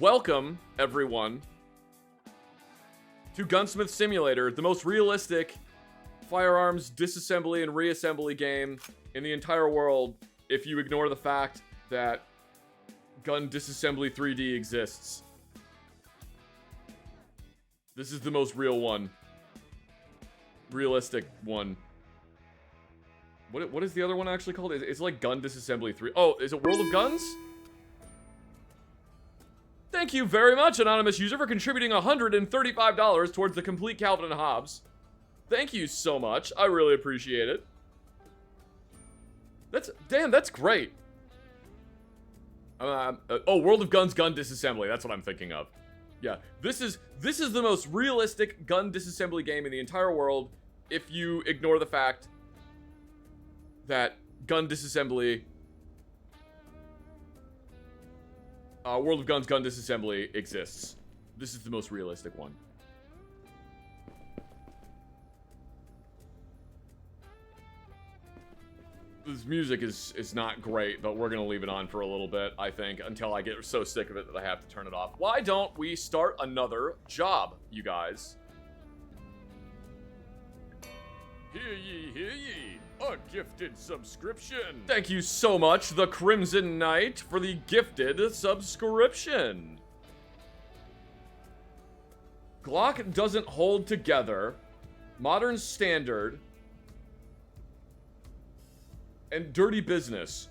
Welcome, everyone, to Gunsmith Simulator, the most realistic firearms disassembly and reassembly game in the entire world, if you ignore the fact that Gun Disassembly 3D exists. This is the most real one. Realistic one. What is the other one actually called? It's like Gun Disassembly 3. Oh, is it World of Guns? Thank you very much, anonymous user, for contributing $135 towards the complete Calvin and Hobbes. Thank you so much. I really appreciate it. That's great. Oh, World of Guns Gun Disassembly. That's what I'm thinking of. Yeah, this is the most realistic gun disassembly game in the entire world if you ignore the fact that gun disassembly, World of Guns gun disassembly exists. This is the most realistic one. This music is not great, but we're gonna leave it on for a little bit, I think, until I get so sick of it that I have to turn it off. Why don't we start another job, you guys? Hear ye, hear ye. A gifted subscription. Thank you so much, the Crimson Knight, for the gifted subscription. Glock doesn't hold together. Modern Standard. And Dirty Business.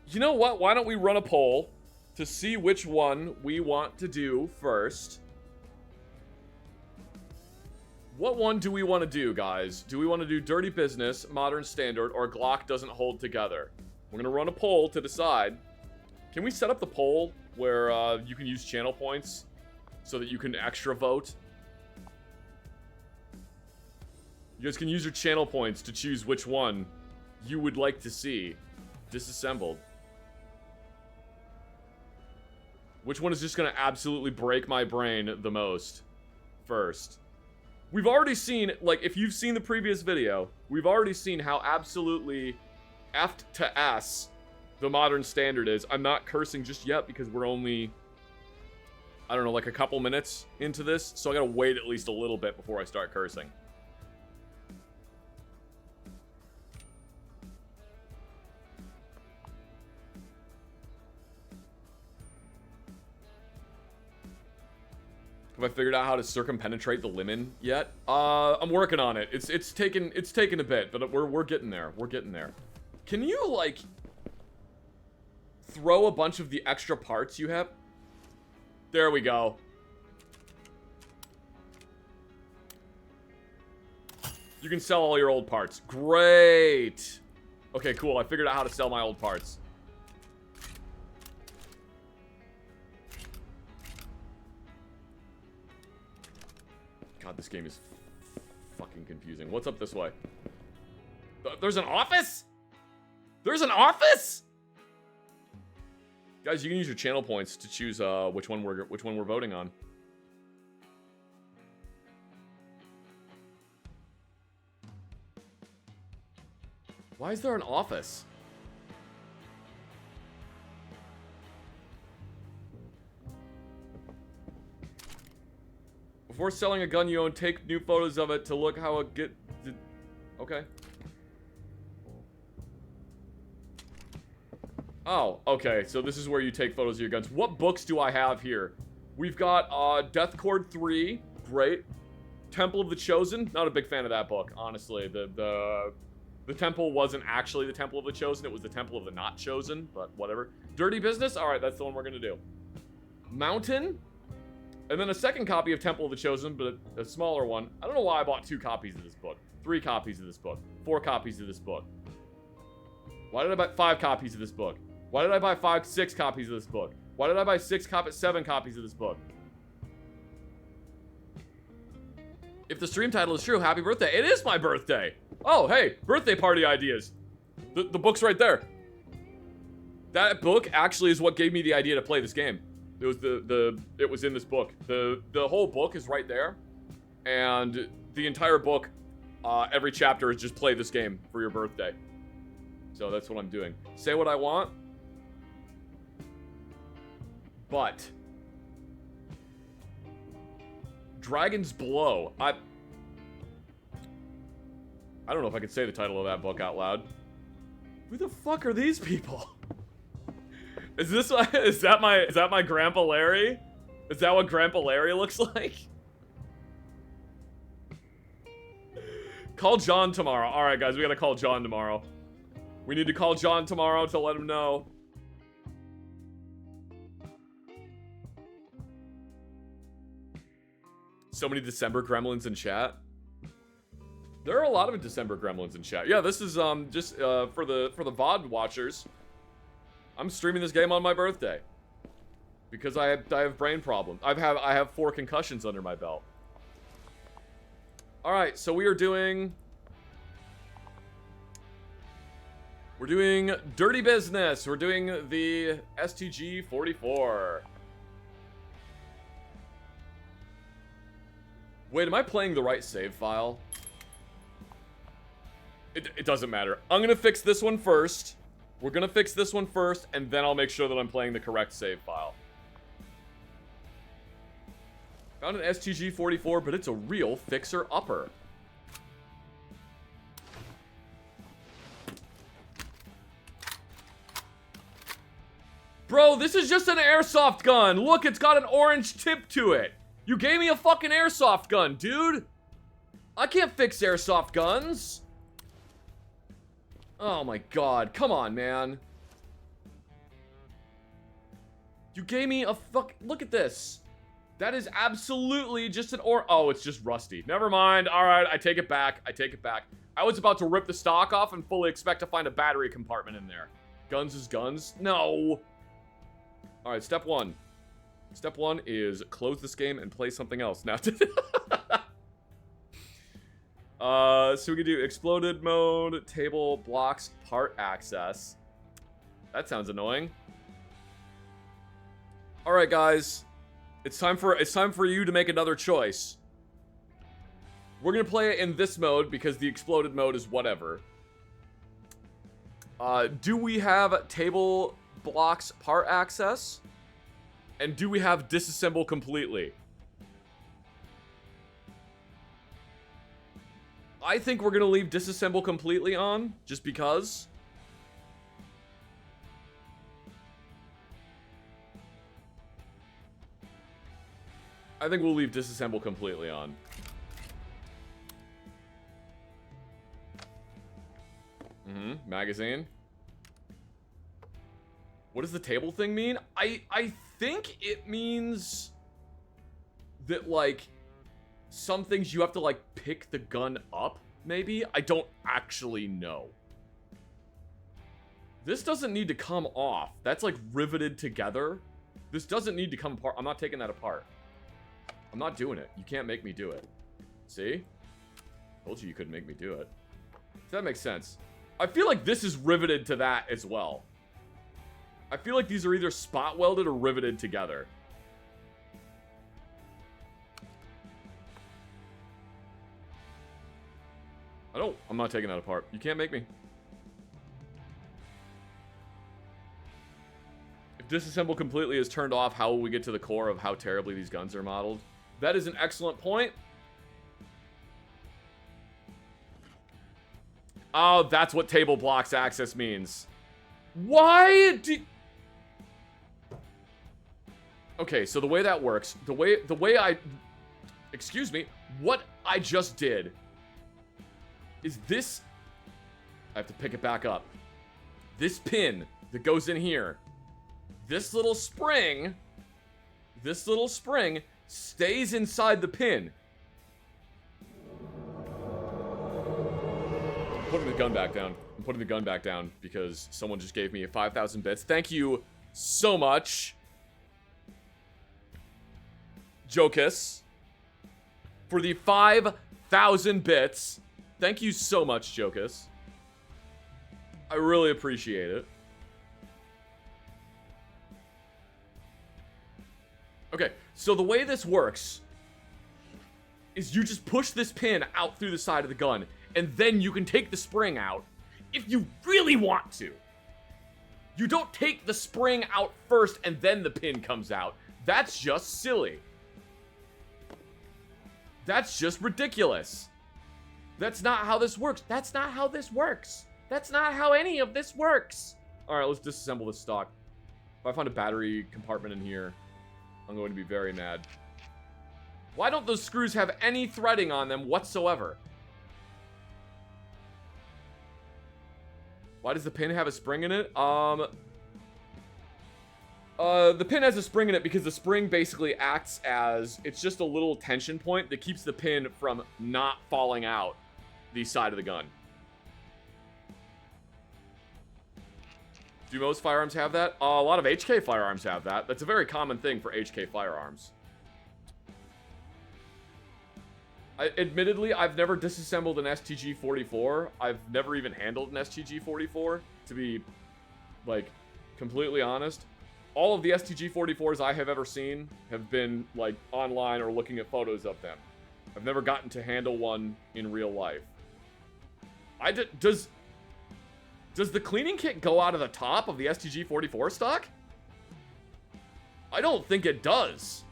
You know what? Why don't we run a poll to see which one we want to do first? What one do we want to do, guys? Do we want to do Dirty Business, Modern Standard, or Glock Doesn't Hold Together? We're going to run a poll to decide. Can we set up the poll where you can use channel points so that you can extra vote? You guys can use your channel points to choose which one you would like to see disassembled. Which one is just going to absolutely break my brain the most first? We've already seen, like, if you've seen the previous video, we've already seen how absolutely effed to ass the Modern Standard is. I'm not cursing just yet because we're only, I don't know, like a couple minutes into this, so I gotta wait at least a little bit before I start cursing. Have I figured out how to circumpenetrate the lemon yet? I'm working on it. It's taken a bit, but we're getting there. We're getting there. Can you, like, throw a bunch of the extra parts you have? There we go. You can sell all your old parts. Great. Okay, cool. I figured out how to sell my old parts. God, this game is fucking confusing. What's up this way? There's an office? There's an office? Guys, you can use your channel points to choose which one we're voting on. Why is there an office? Before selling a gun you own, take new photos of it to look how it get... Okay. Oh, okay. So this is where you take photos of your guns. What books do I have here? We've got Death Chord 3. Great. Temple of the Chosen. Not a big fan of that book, honestly. The temple wasn't actually the Temple of the Chosen. It was the Temple of the Not Chosen, but whatever. Dirty Business. All right, that's the one we're going to do. Mountain. And then a second copy of Temple of the Chosen, but a smaller one. I don't know why I bought 2 copies of this book. 3 copies of this book. 4 copies of this book. Why did I buy 5 copies of this book? Why did I buy 6 copies of this book? Why did I buy 7 copies of this book? If the stream title is true, happy birthday. It is my birthday. Oh, hey, birthday party ideas. The book's right there. That book actually is what gave me the idea to play this game. It was it was in this book. The whole book is right there, and the entire book, every chapter is just play this game for your birthday. So that's what I'm doing. Say what I want. But Dragon's Blow. I don't know if I could say the title of that book out loud. Who the fuck are these people? Is that my Grandpa Larry? Is that what Grandpa Larry looks like? Call John tomorrow. Alright guys, we gotta call John tomorrow. We need to call John tomorrow to let him know. So many December gremlins in chat. There are a lot of December gremlins in chat. Yeah, this is just for the VOD watchers. I'm streaming this game on my birthday because I have brain problems. I have 4 concussions under my belt. All right, so we're doing Dirty Business. We're doing the STG 44. Wait, am I playing the right save file? It doesn't matter. I'm gonna fix this one first. We're gonna fix this one first, and then I'll make sure that I'm playing the correct save file. Found an STG 44, but it's a real fixer-upper. Bro, this is just an airsoft gun. Look, it's got an orange tip to it. You gave me a fucking airsoft gun, dude. I can't fix airsoft guns. Oh my god, come on, man. You gave me a look at this. That is absolutely just an oh, it's just rusty. Never mind. Alright, I take it back. I take it back. I was about to rip the stock off and fully expect to find a battery compartment in there. Guns is guns? No. Alright, step 1. Step 1 is close this game and play something else. Now, so we can do exploded mode, table, blocks, part access. That sounds annoying. All right, guys, it's time for you to make another choice. We're gonna play it in this mode because the exploded mode is whatever. Do we have table, blocks, part access? And do we have disassemble completely? I think we're gonna leave disassemble completely on, just because. I think we'll leave disassemble completely on. Magazine. What does the table thing mean? I think it means that, like, some things you have to, like, pick the gun up, maybe? I don't actually know. This doesn't need to come off. That's, like, riveted together. This doesn't need to come apart. I'm not taking that apart. I'm not doing it. You can't make me do it. See? Told you couldn't make me do it. Does that make sense? I feel like this is riveted to that as well. I feel like these are either spot welded or riveted together. I'm not taking that apart. You can't make me. If disassemble completely is turned off, how will we get to the core of how terribly these guns are modeled? That is an excellent point. Oh, that's what table blocks access means. Why do... Okay, so the way that works, the way I... Excuse me, what I just did is this... I have to pick it back up. This pin that goes in here, this little spring stays inside the pin. I'm putting the gun back down. I'm putting the gun back down because someone just gave me 5,000 bits. Thank you so much, Jokus, for the 5,000 bits. Thank you so much, Jokus. I really appreciate it. Okay, so the way this works is you just push this pin out through the side of the gun, and then you can take the spring out if you really really want to. You don't take the spring out first and then the pin comes out. That's just silly. That's just ridiculous. That's not how this works. That's not how this works. That's not how any of this works. All right, let's disassemble this stock. If I find a battery compartment in here, I'm going to be very mad. Why don't those screws have any threading on them whatsoever? Why does the pin have a spring in it? The pin has a spring in it because the spring basically acts as, it's just a little tension point that keeps the pin from not falling out the side of the gun. Do most firearms have that? A lot of HK firearms have that. That's a very common thing for HK firearms. Admittedly, I've never disassembled an STG-44. I've never even handled an STG-44, to be, like, completely honest. All of the STG-44s I have ever seen have been, like, online or looking at photos of them. I've never gotten to handle one in real life. Does the cleaning kit go out of the top of the STG-44 stock? I don't think it does.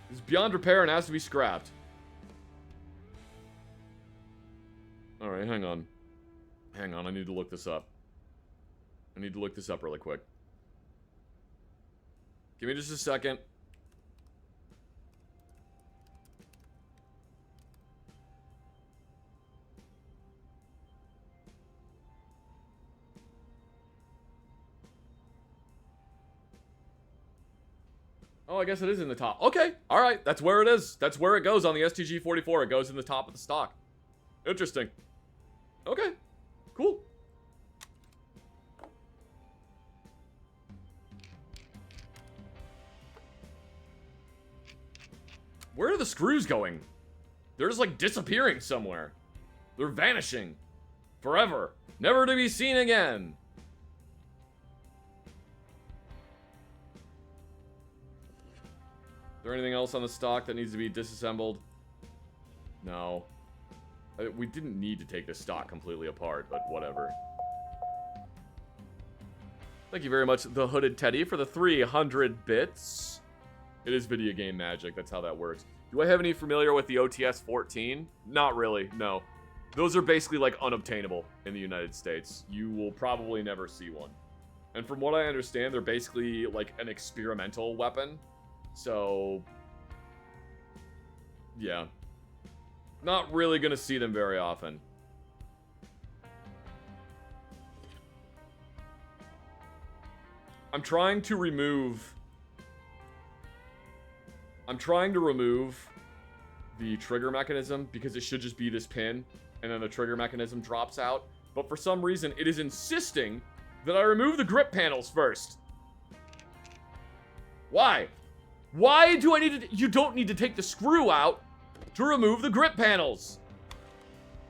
It's beyond repair and has to be scrapped. Alright, hang on. Hang on, I need to look this up. I need to look this up really quick. Give me just a second. Oh, I guess it is in the top. Okay, alright, that's where it is. That's where it goes on the STG-44. It goes in the top of the stock. Interesting. Okay, cool. Where are the screws going? They're just like disappearing somewhere. They're vanishing. Forever. Never to be seen again. Is there anything else on the stock that needs to be disassembled? No. We didn't need to take this stock completely apart, but whatever. Thank you very much, the Hooded Teddy, for the 300 bits. It is video game magic. That's how that works. Do I have any familiar with the OTS-14? Not really, no. Those are basically, like, unobtainable in the United States. You will probably never see one. And from what I understand, they're basically, like, an experimental weapon. So, yeah. Not really gonna see them very often. I'm trying to remove the trigger mechanism because it should just be this pin and then the trigger mechanism drops out. But for some reason, it is insisting that I remove the grip panels first. Why? Why do I need to... You don't need to take the screw out to remove the grip panels.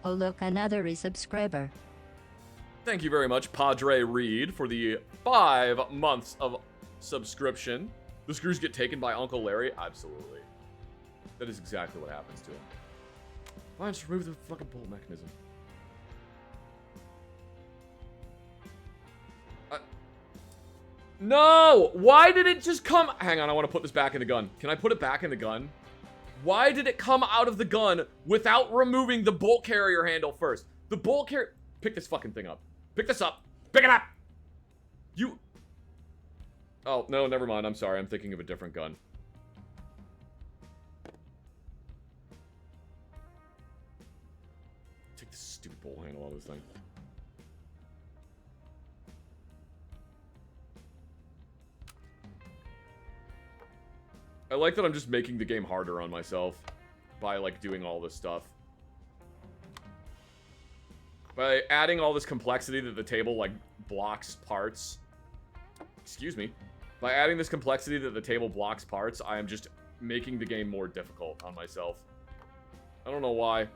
Oh look, another resubscriber. Thank you very much, Padre Reed, for the 5 months of subscription. The screws get taken by Uncle Larry? Absolutely. That is exactly what happens to him. Fine, just remove the fucking bolt mechanism. No! Why did it just come... Hang on, I want to put this back in the gun. Can I put it back in the gun? Why did it come out of the gun without removing the bolt carrier handle first? The bolt carrier... Pick this fucking thing up. Pick this up. Pick it up! You... Oh, no, never mind. I'm sorry. I'm thinking of a different gun. Take this stupid bolt handle out of this thing. I like that I'm just making the game harder on myself by, like, doing all this stuff. By adding all this complexity that the table, like, blocks parts. Excuse me. By adding this complexity that the table blocks parts, I am just making the game more difficult on myself. I don't know why.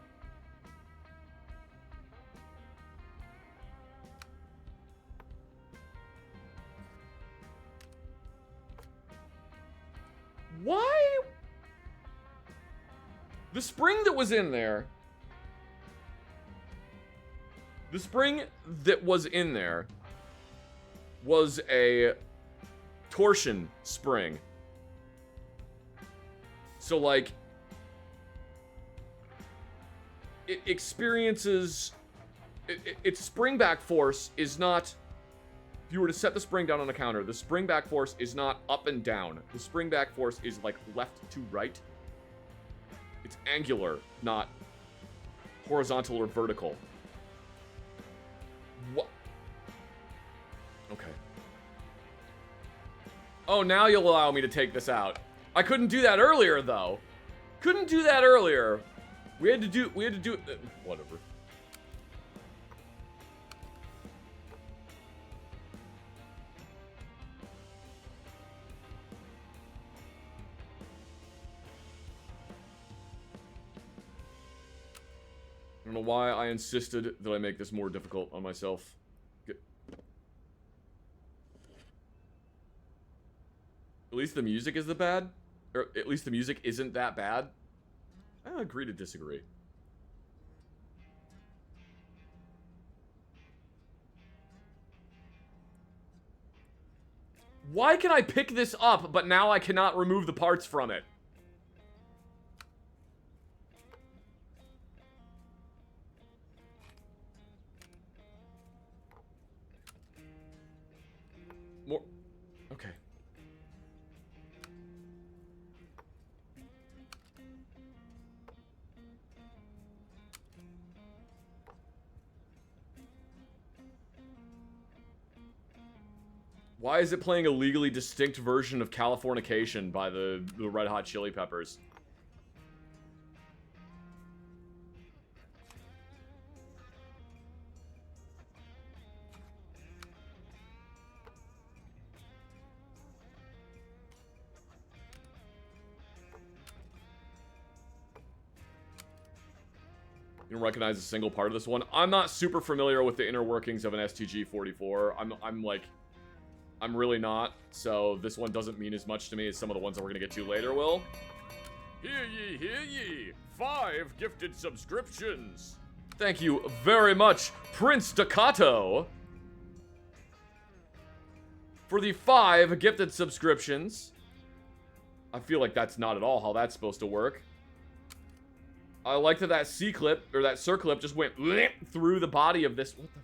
Why? The The spring that was in there... The spring that was in there was a torsion spring. So, like, it experiences... Its spring back force is not... If you were to set the spring down on a counter, the spring back force is not up and down. The spring back force is, like, left to right. It's angular, not horizontal or vertical. What? Okay. Oh, now you'll allow me to take this out. I couldn't do that earlier, though. Couldn't do that earlier. We had to do whatever. I don't know why I insisted that I make this more difficult on myself. At least the music is or at least the music isn't that bad. I agree to disagree. Why can I pick this up, but now I cannot remove the parts from it? More. Okay. Why is it playing a legally distinct version of Californication by the Red Hot Chili Peppers? You don't recognize a single part of this one? I'm not super familiar with the inner workings of an STG-44. I'm really not, so this one doesn't mean as much to me as some of the ones that we're gonna get to later will. Hear ye, hear ye! 5 gifted subscriptions! Thank you very much, Prince Staccato! For the 5 gifted subscriptions. I feel like that's not at all how that's supposed to work. I like that C-clip, or that circlip just went through the body of this. What the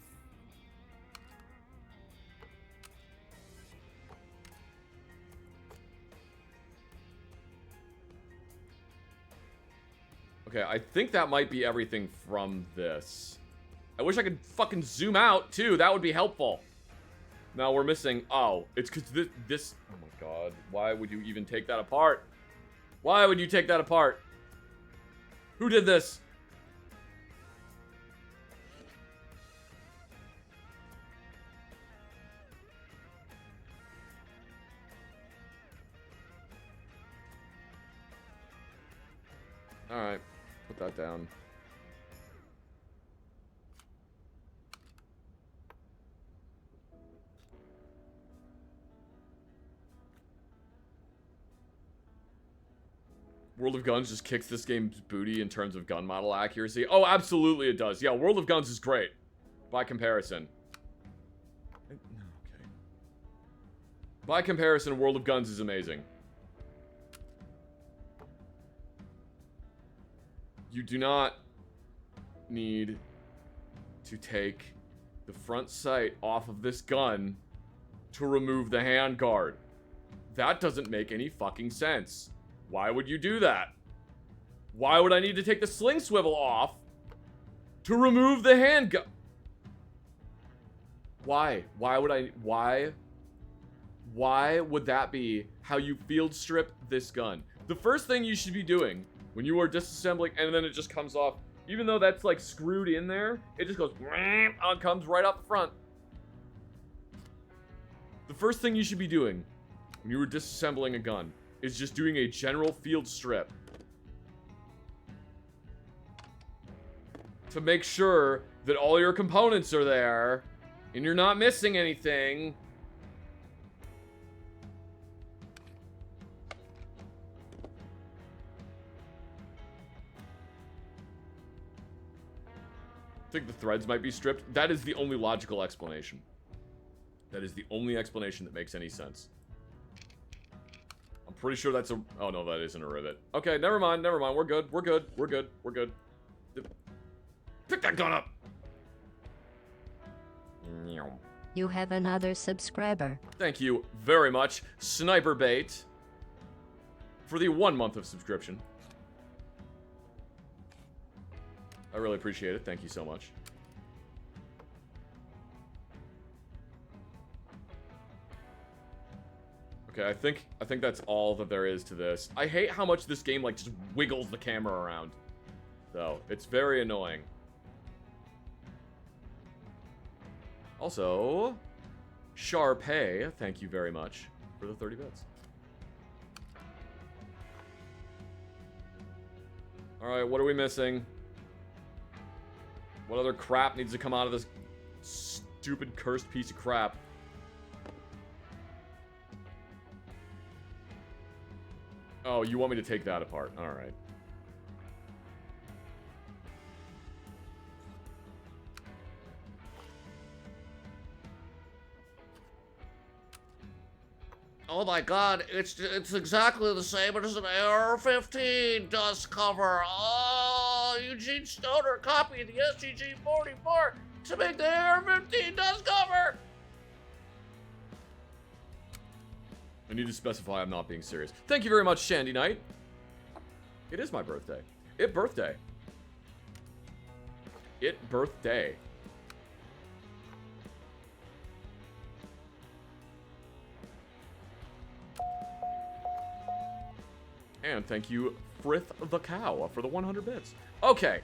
Okay, I think that might be everything from this. I wish I could fucking zoom out, too. That would be helpful. Now we're missing... Oh, it's because this... Oh my god. Why would you even take that apart? Why would you take that apart? Who did this? Alright. Put that down. World of Guns just kicks this game's booty in terms of gun model accuracy. Oh, absolutely it does. Yeah, World of Guns is great. By comparison. Okay. By comparison, World of Guns is amazing. You do not need to take the front sight off of this gun to remove the handguard. That doesn't make any fucking sense. Why would you do that? Why would I need to take the sling swivel off to remove the handgun? Why? Why would I... Why would that be how you field strip this gun? The first thing you should be doing when you are disassembling, and then it just comes off, even though that's like screwed in there, it just goes, it comes right off the front. The first thing you should be doing when you are disassembling a gun is just doing a general field strip to make sure that all your components are there and you're not missing anything. I think the threads might be stripped. That is the only logical explanation. That is the only explanation that makes any sense. I'm pretty sure that's a... Oh, no, that isn't a rivet. Okay, never mind, never mind. We're good, we're good, we're good, we're good. Pick that gun up! You have another subscriber. Thank you very much, Sniper Bait, for the 1 month of subscription. I really appreciate it. Thank you so much. Okay, I think that's all that there is to this. I hate how much this game, like, just wiggles the camera around. Though, it's very annoying. Also, Sharpay, thank you very much for the 30 bits. Alright, what are we missing? What other crap needs to come out of this stupid, cursed piece of crap? Oh, you want me to take that apart. Alright. Oh my god, it's exactly the same as an AR-15 dust cover. Oh, Eugene Stoner copied the STG-44 to make the AR-15 dust cover. I need to specify I'm not being serious. Thank you very much, Shandy Knight. It is my birthday. It birthday. It birthday. And thank you, Frith the Cow, for the 100 bits. Okay.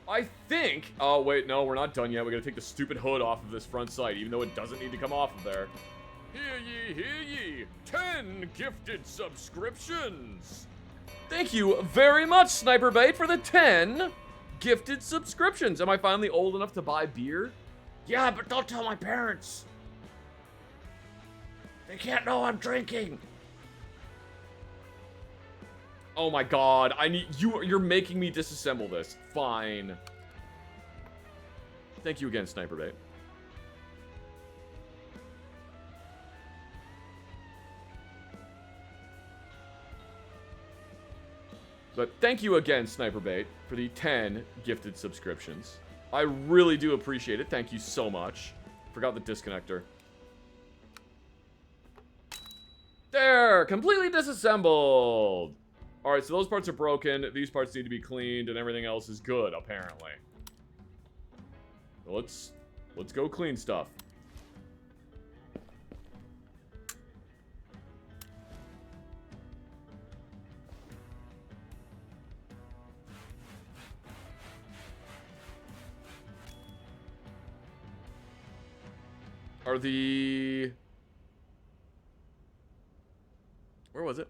I think... Oh, wait, no, we're not done yet. We gotta take the stupid hood off of this front sight, even though it doesn't need to come off of there. Hear ye, 10 gifted subscriptions. Thank you very much, Sniper Bait, for the 10 gifted subscriptions. Am I finally old enough to buy beer? Yeah, but don't tell my parents. They can't know I'm drinking. Oh my god, I need you're making me disassemble this. Fine. Thank you again, Sniper Bait. But thank you again, Sniper Bait, for the 10 gifted subscriptions. I really do appreciate it. Thank you so much. Forgot the disconnector. There! Completely disassembled! Alright, so those parts are broken, these parts need to be cleaned, and everything else is good, apparently. So let's go clean stuff. Are the... Where was it?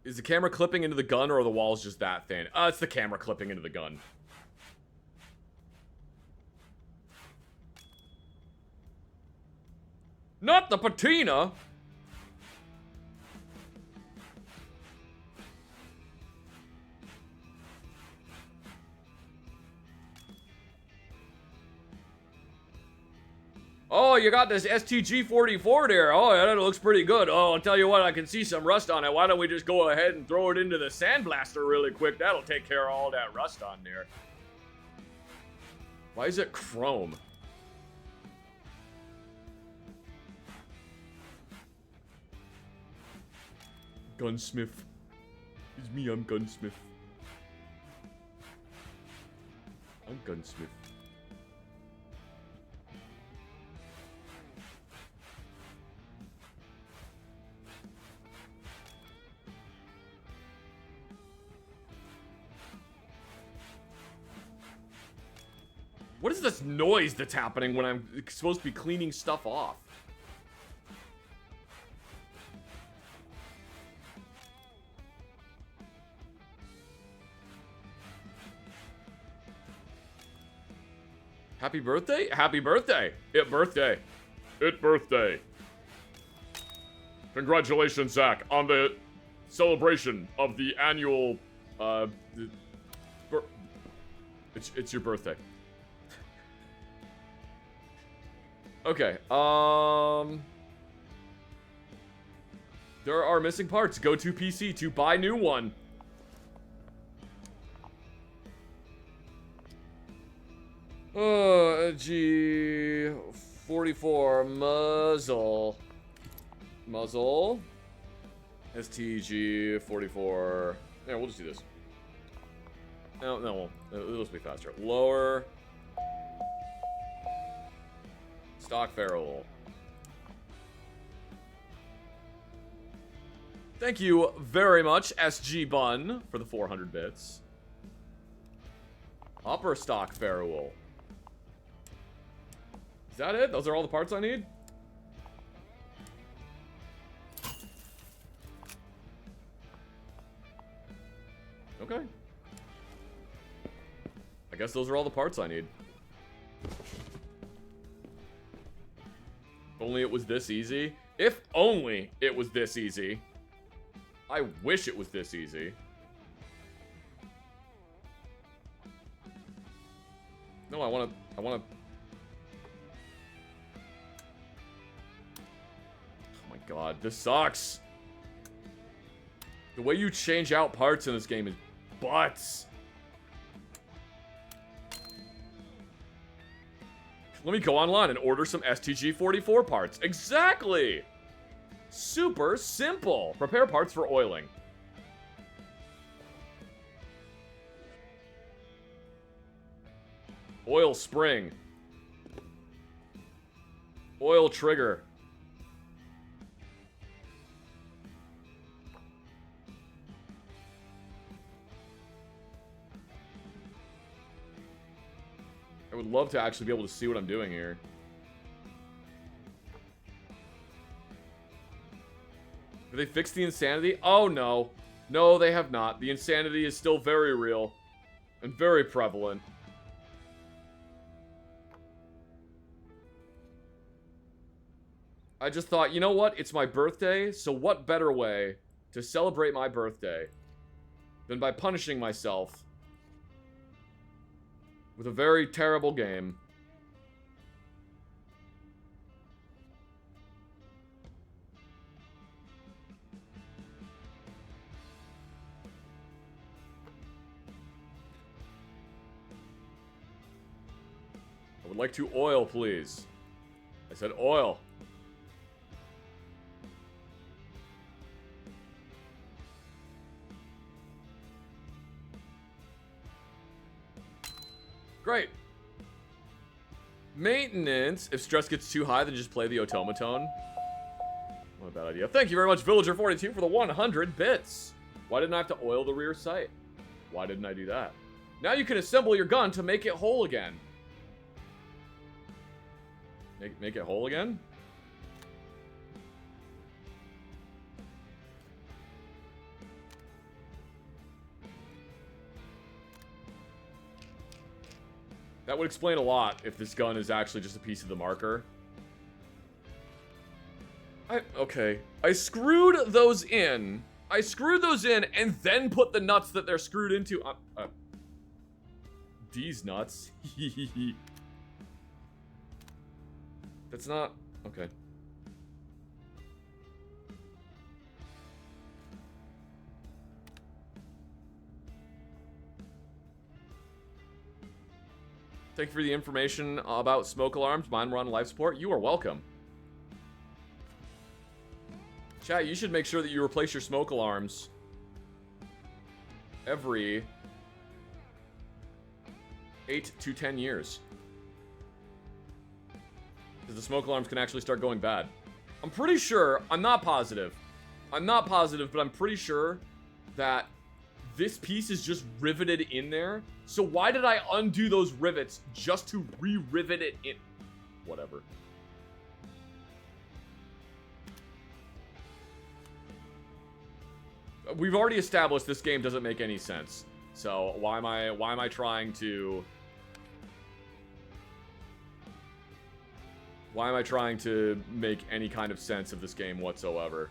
Is the camera clipping into the gun, or are the walls just that thin? It's the camera clipping into the gun. Not the patina! Oh, you got this STG-44 there. Oh, yeah, that looks pretty good. Oh, I'll tell you what, I can see some rust on it. Why don't we just go ahead and throw it into the sandblaster really quick? That'll take care of all that rust on there. Why is it chrome? Gunsmith. It's me, I'm Gunsmith. I'm Gunsmith. What is this noise that's happening when I'm supposed to be cleaning stuff off? Happy birthday? Happy birthday! It birthday. It birthday. Congratulations, Zach, on the celebration of the annual It's your birthday. Okay, there are missing parts. Go to PC to buy new one. G44 muzzle. STG44. Yeah, we'll just do this. No, it'll just be faster. Lower. Stock ferrule. Thank you very much, SG Bun, for the 400 bits. Upper stock ferrule. Is that it? Those are all the parts I need? Okay. I guess those are all the parts I need. If only it was this easy. If only it was this easy. I wish it was this easy. No, I wanna... Oh my god, this sucks. The way you change out parts in this game is butts. Let me go online and order some STG-44 parts. Exactly! Super simple. Prepare parts for oiling. Oil spring. Oil trigger. I would love to actually be able to see what I'm doing here. Have they fixed the insanity? Oh, no. No, they have not. The insanity is still very real and very prevalent. I just thought, you know what? It's my birthday, so what better way to celebrate my birthday than by punishing myself with a very terrible game. I would like to oil, please. I said oil. Great. Maintenance. If stress gets too high, then just play the automaton. Not a bad idea. Thank you very much, Villager42, for the 100 bits. Why didn't I have to oil the rear sight? Why didn't I do that? Now you can assemble your gun to make it whole again. Make it whole again? That would explain a lot if this gun is actually just a piece of the marker. Okay. I screwed those in. And then put the nuts that they're screwed into. These nuts. That's not... Okay. Thank you for the information about smoke alarms. Mine were on life support. You are welcome. Chat, you should make sure that you replace your smoke alarms every 8 to 10 years. Because the smoke alarms can actually start going bad. I'm pretty sure, I'm not positive, but I'm pretty sure that this piece is just riveted in there. So why did I undo those rivets just to re-rivet it in? Whatever. We've already established this game doesn't make any sense. So why am I trying to... Why am I trying to make any kind of sense of this game whatsoever?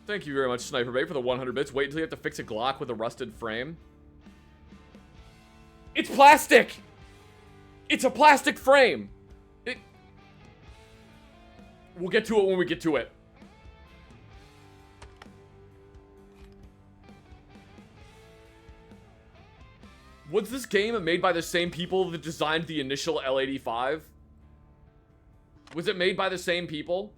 Thank you very much, Sniper Bait, for the 100 bits. Wait until you have to fix a Glock with a rusted frame. It's plastic! It's a plastic frame! We'll get to it when we get to it. Was this game made by the same people that designed the initial L85? Was it made by the same people?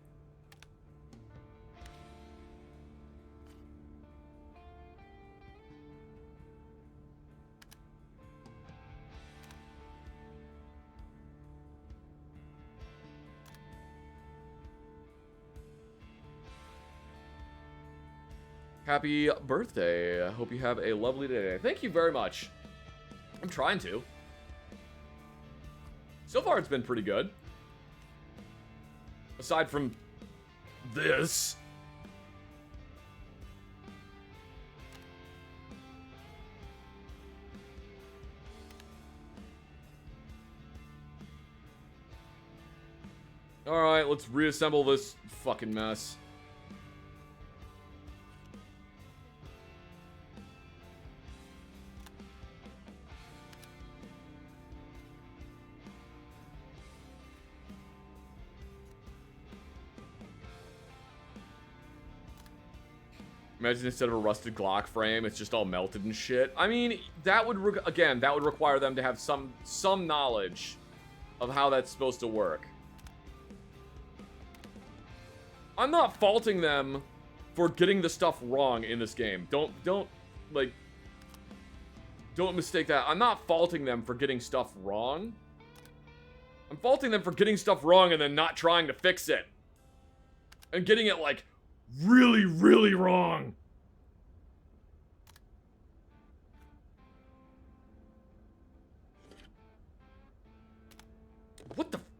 Happy birthday. I hope you have a lovely day. Thank you very much. I'm trying to. So far, it's been pretty good. Aside from this. Alright, let's reassemble this fucking mess. Imagine instead of a rusted Glock frame, it's just all melted and shit. I mean, that would, again, that would require them to have some knowledge of how that's supposed to work. I'm not faulting them for getting the stuff wrong in this game. Don't mistake that. I'm not faulting them for getting stuff wrong. I'm faulting them for getting stuff wrong and then not trying to fix it. And getting it, like, really, really wrong.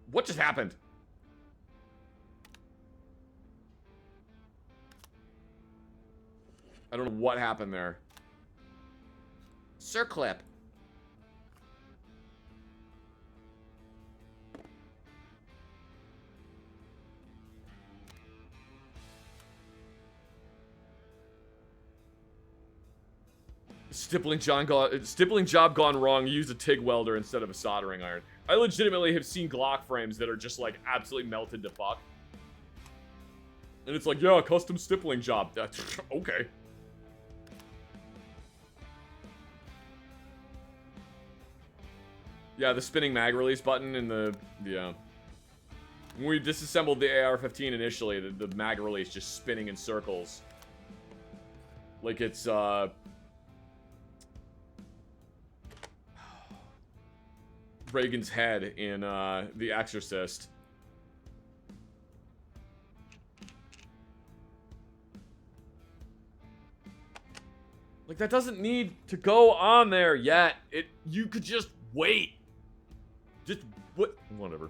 What just happened? I don't know what happened there. Circlip. Stippling job gone wrong. Use a TIG welder instead of a soldering iron. I legitimately have seen Glock frames that are just like absolutely melted to fuck. And it's like, yeah, custom stippling job. That's okay. Yeah, the spinning mag release button and the, yeah. When we disassembled the AR-15 initially, the mag release just spinning in circles. Like it's, Reagan's head in, The Exorcist. Like, that doesn't need to go on there yet. You could just wait. Just, whatever.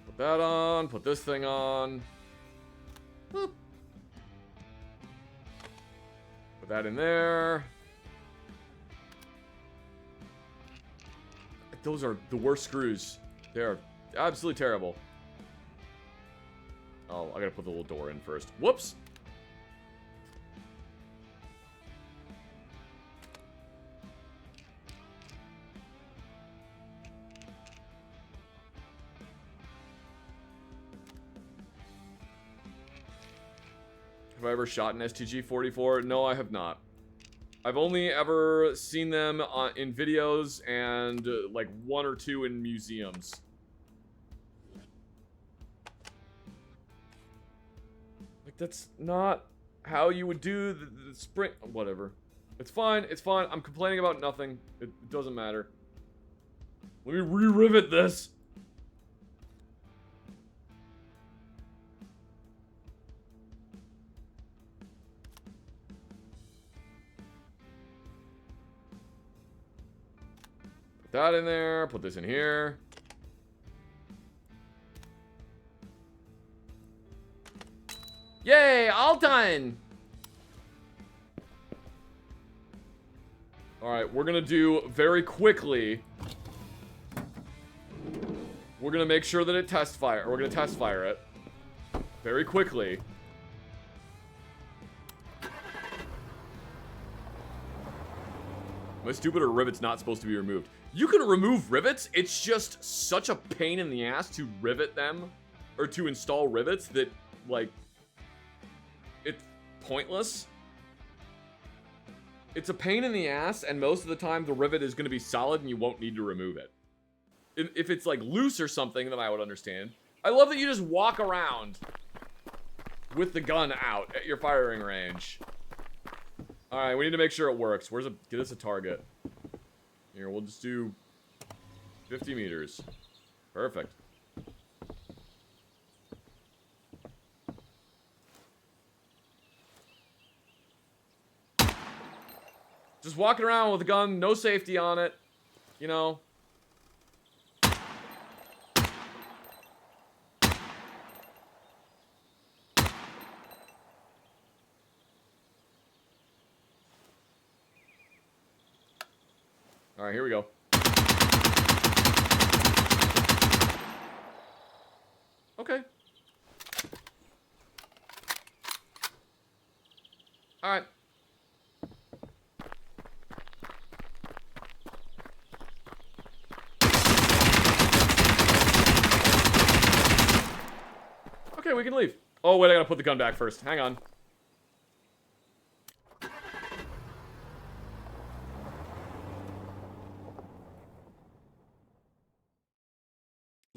Put that on, put this thing on. Boop. Put that in there. Those are the worst screws. They're absolutely terrible. Oh, I gotta put the little door in first. Whoops! Have I ever shot an STG-44? No, I have not. I've only ever seen them in videos and like one or two in museums. Like, that's not how you would do the spring. Whatever. It's fine. It's fine. I'm complaining about nothing. It doesn't matter. Let me re-rivet this. that in there. Put this in here. Yay, all done. All right, we're gonna do very quickly. We're gonna make sure that it test fire. We're gonna test fire it very quickly. My stupider rivet's not supposed to be removed. You can remove rivets. It's just such a pain in the ass to rivet them, or to install rivets that, like, it's pointless. It's a pain in the ass, and most of the time the rivet is going to be solid and you won't need to remove it. If it's like loose or something, then I would understand. I love that you just walk around with the gun out at your firing range. Alright, we need to make sure it works. Get us a target. Here, we'll just do 50 meters. Perfect. Just walking around with a gun, no safety on it, you know. All right, here we go. Okay. All right. Okay, we can leave. Oh, wait, I gotta put the gun back first. Hang on.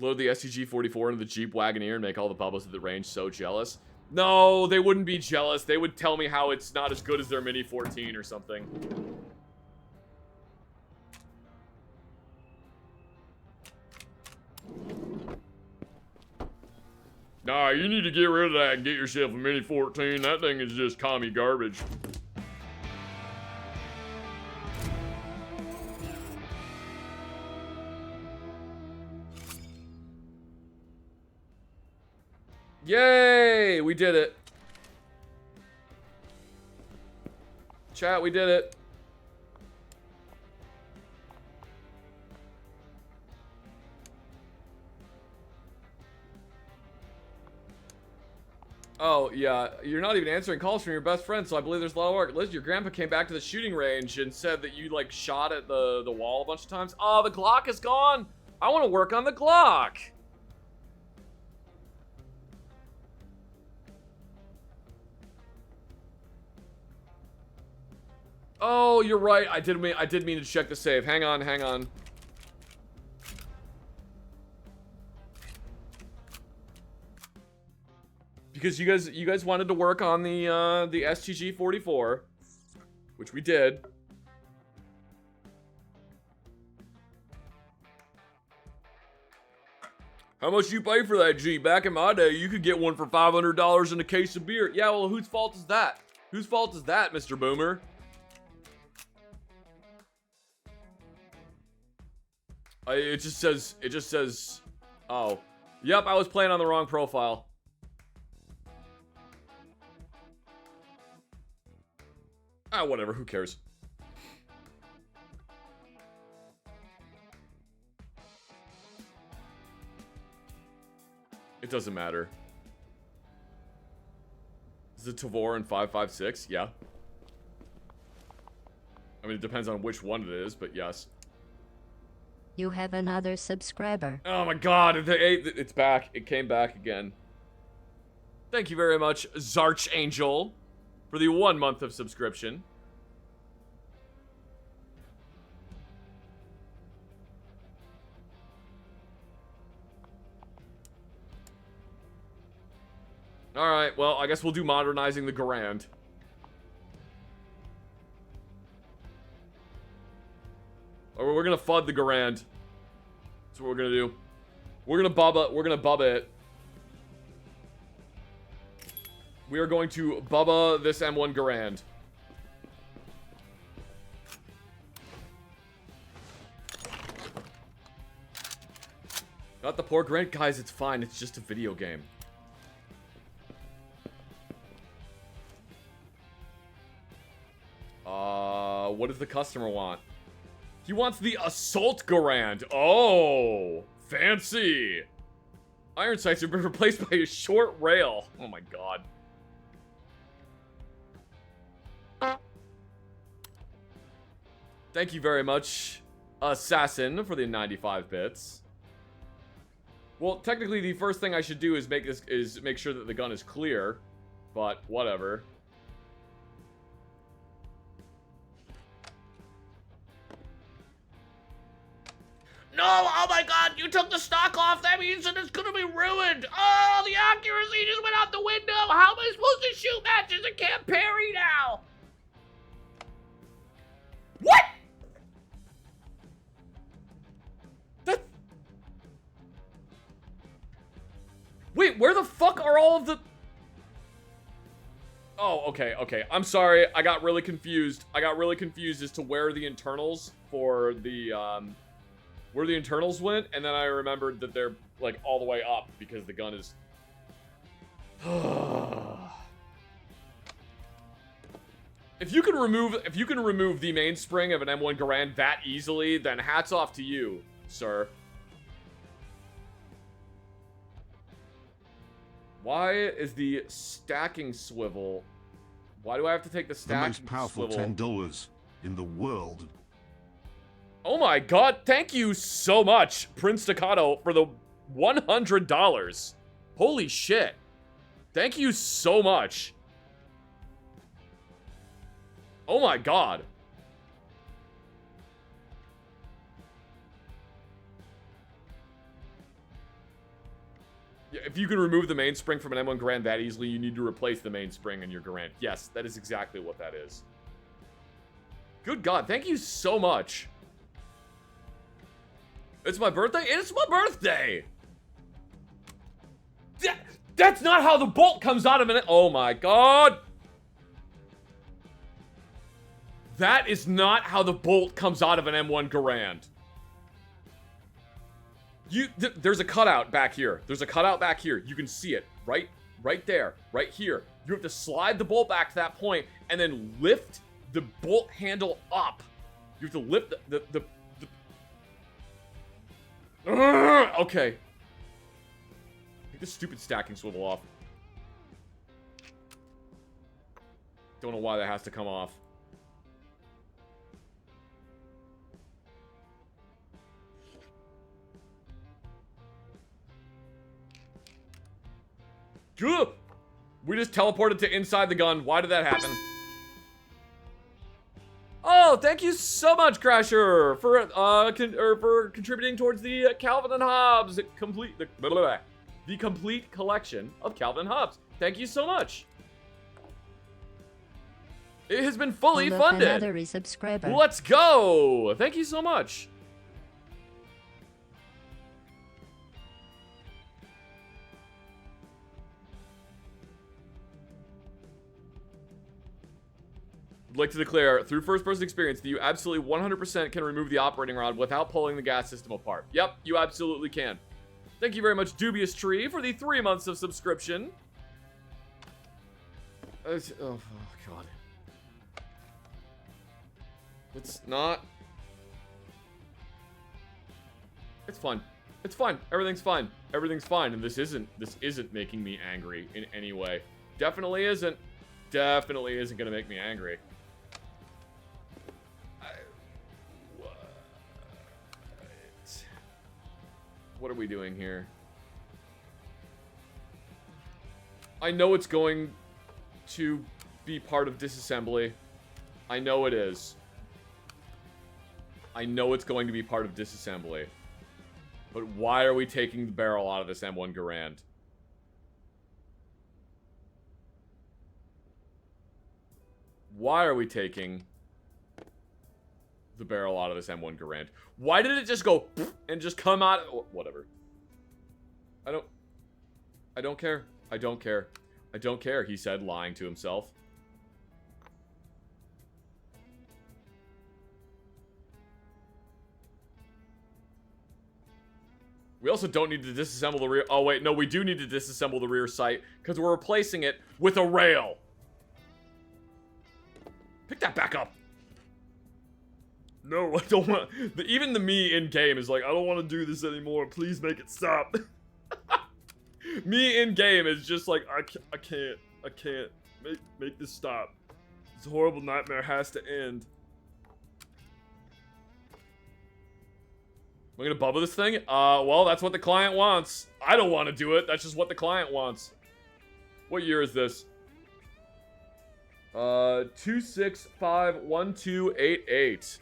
Load the STG-44 into the Jeep Wagoneer and make all the Bubbas at the range so jealous. No, they wouldn't be jealous. They would tell me how it's not as good as their Mini 14 or something. Nah, you need to get rid of that and get yourself a Mini 14. That thing is just commie garbage. Yay! We did it. Chat, we did it. Oh, yeah. You're not even answering calls from your best friend, so I believe there's a lot of work. Liz, your grandpa came back to the shooting range and said that you, like, shot at the wall a bunch of times. Oh, the Glock is gone! I want to work on the Glock! Oh, you're right. I did mean to check the save. Hang on, hang on. Because you guys wanted to work on the STG-44, which we did. How much you pay for that Jeep? Back in my day, you could get one for $500 and a case of beer. Yeah, well, whose fault is that? Whose fault is that, Mr. Boomer? It just says, oh. Yep, I was playing on the wrong profile. Ah, whatever, who cares? It doesn't matter. Is it Tavor and 556? Yeah. I mean, it depends on which one it is, but yes. You have another subscriber. Oh my god, it's back. It came back again. Thank you very much, Zarch Angel, for the 1 month of subscription. Alright, well, I guess we'll do modernizing the Garand. Or we're gonna FUD the Garand. That's what we're gonna do. We're gonna Bubba it. We are going to Bubba this M1 Garand. Not the poor Grant. Guys, it's fine. It's just a video game. What does the customer want? He wants the Assault Garand. Oh, fancy. Iron sights have been replaced by a short rail. Oh my god. Thank you very much, Assassin, for the 95 bits. Well, technically, the first thing I should do is make sure that the gun is clear, but whatever. No, oh my god, you took the stock off. That means that it's gonna be ruined. Oh, the accuracy just went out the window. How am I supposed to shoot matches? I can't parry now. What? That... Wait, where the fuck are all of the... Oh, okay, okay. I'm sorry. I got really confused. I got really confused as to where the internals for the, where the internals went, and then I remembered that they're, like, all the way up because the gun is... If you can remove the mainspring of an M1 Garand that easily, then hats off to you, sir. Why is the stacking swivel... Why do I have to take the stacking The most powerful swivel? $10 in the world. Oh my god, thank you so much, Prince Staccato, for the $100. Holy shit. Thank you so much. Oh my god. Yeah, if you can remove the mainspring from an M1 Garand that easily, you need to replace the mainspring in your Garand. Yes, that is exactly what that is. Good god, thank you so much. It's my birthday? It's my birthday! That's not how the bolt comes out of it. Oh my god! That is not how the bolt comes out of an M1 Garand. There's a cutout back here. There's a cutout back here. You can see it. Right there. Right here. You have to slide the bolt back to that point and then lift the bolt handle up. You have to lift the okay. Take this stupid stacking swivel off. Don't know why that has to come off. Good. We just teleported to inside the gun. Why did that happen? Oh, thank you so much, Crasher, for contributing towards the Calvin and Hobbes complete the complete collection of Calvin and Hobbes. Thank you so much. It has been fully Hold up, funded. another resubscriber. Let's go. Thank you so much. I'd like to declare, through first-person experience, that you absolutely 100% can remove the operating rod without pulling the gas system apart. Yep, you absolutely can. Thank you very much, Dubious Tree, for the 3 months of subscription. Oh, God. It's not... It's fine. It's fine. Everything's fine. Everything's fine, and this isn't making me angry in any way. Definitely isn't. Definitely isn't gonna make me angry. What are we doing here? I know it's going to be part of disassembly. I know it is. I know it's going to be part of disassembly. But why are we taking the barrel out of this M1 Garand? Why are we taking the barrel out of this M1 Garand? Why did it just go and just come out? Whatever. I don't care. I don't care. I don't care, he said, lying to himself. We also don't need to disassemble the rear. Oh, wait. No, we do need to disassemble the rear sight because we're replacing it with a rail. Pick that back up. No, I don't want... Even the me in-game is like, I don't want to do this anymore. Please make it stop. Me in-game is just like, I can't. Make this stop. This horrible nightmare has to end. Am I gonna bubble this thing? Well, that's what the client wants. I don't want to do it. That's just what the client wants. What year is this? 2651288.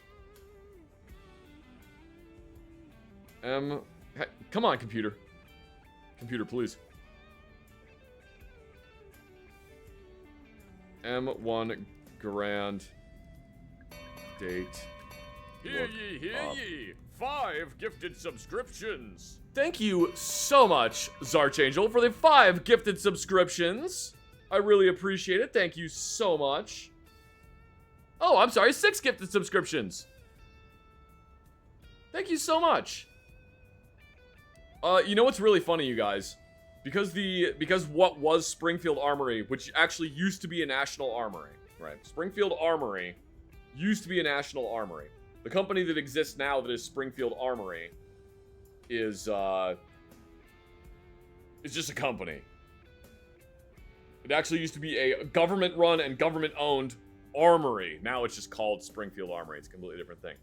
Come on, computer. Computer, please. M1 grand date. Hear ye, hear ye. 5 gifted subscriptions. Thank you so much, Zarchangel, for the 5 gifted subscriptions. I really appreciate it. Thank you so much. Oh, I'm sorry, 6 gifted subscriptions. Thank you so much. You know what's really funny, you guys? Because what was Springfield Armory, which actually used to be a national armory, right? Springfield Armory used to be a national armory. The company that exists now that is Springfield Armory is just a company. It actually used to be a government-run and government-owned armory. Now it's just called Springfield Armory. It's a completely different thing.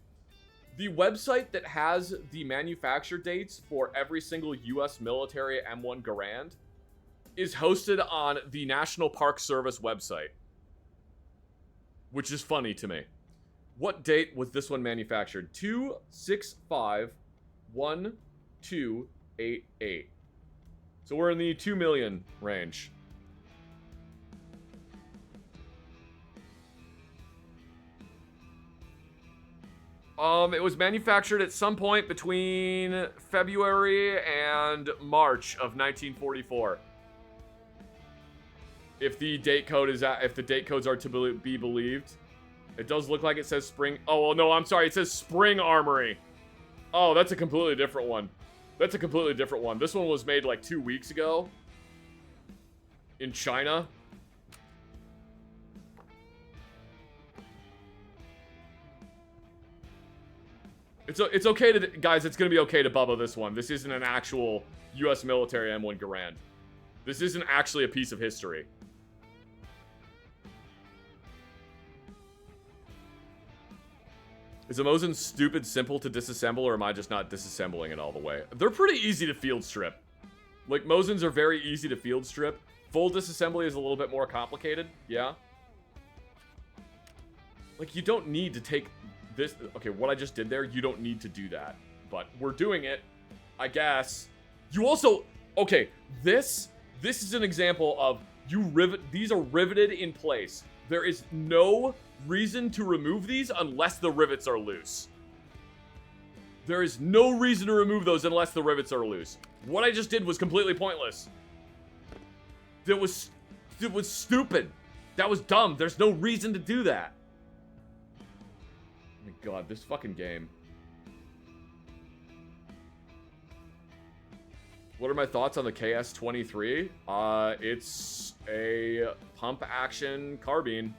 The website that has the manufacture dates for every single U.S. military M1 Garand is hosted on the National Park Service website, which is funny to me. What date was this one manufactured? 2651288. So we're in the 2 million range. It was manufactured at some point between February and March of 1944. If the date code is if the date codes are to be believed. It does look like it says Spring. Oh, well, no, I'm sorry. It says Spring Armory. Oh, that's a completely different one. That's a completely different one. This one was made like 2 weeks ago in China. It's okay to, guys, it's going to be okay to bubble this one. This isn't an actual U.S. military M1 Garand. This isn't actually a piece of history. Is a Mosin stupid simple to disassemble, or am I just not disassembling it all the way? They're pretty easy to field strip. Like, Mosins are very easy to field strip. Full disassembly is a little bit more complicated, yeah? Like, you don't need to take this... Okay, what I just did there, you don't need to do that. But we're doing it, I guess. You also... Okay, this is an example of these are riveted in place. There is no reason to remove these unless the rivets are loose. There is no reason to remove those unless the rivets are loose. What I just did was completely pointless. It was stupid. That was dumb. There's no reason to do that. Oh my god, this fucking game. What are my thoughts on the KS-23? It's a pump action carbine.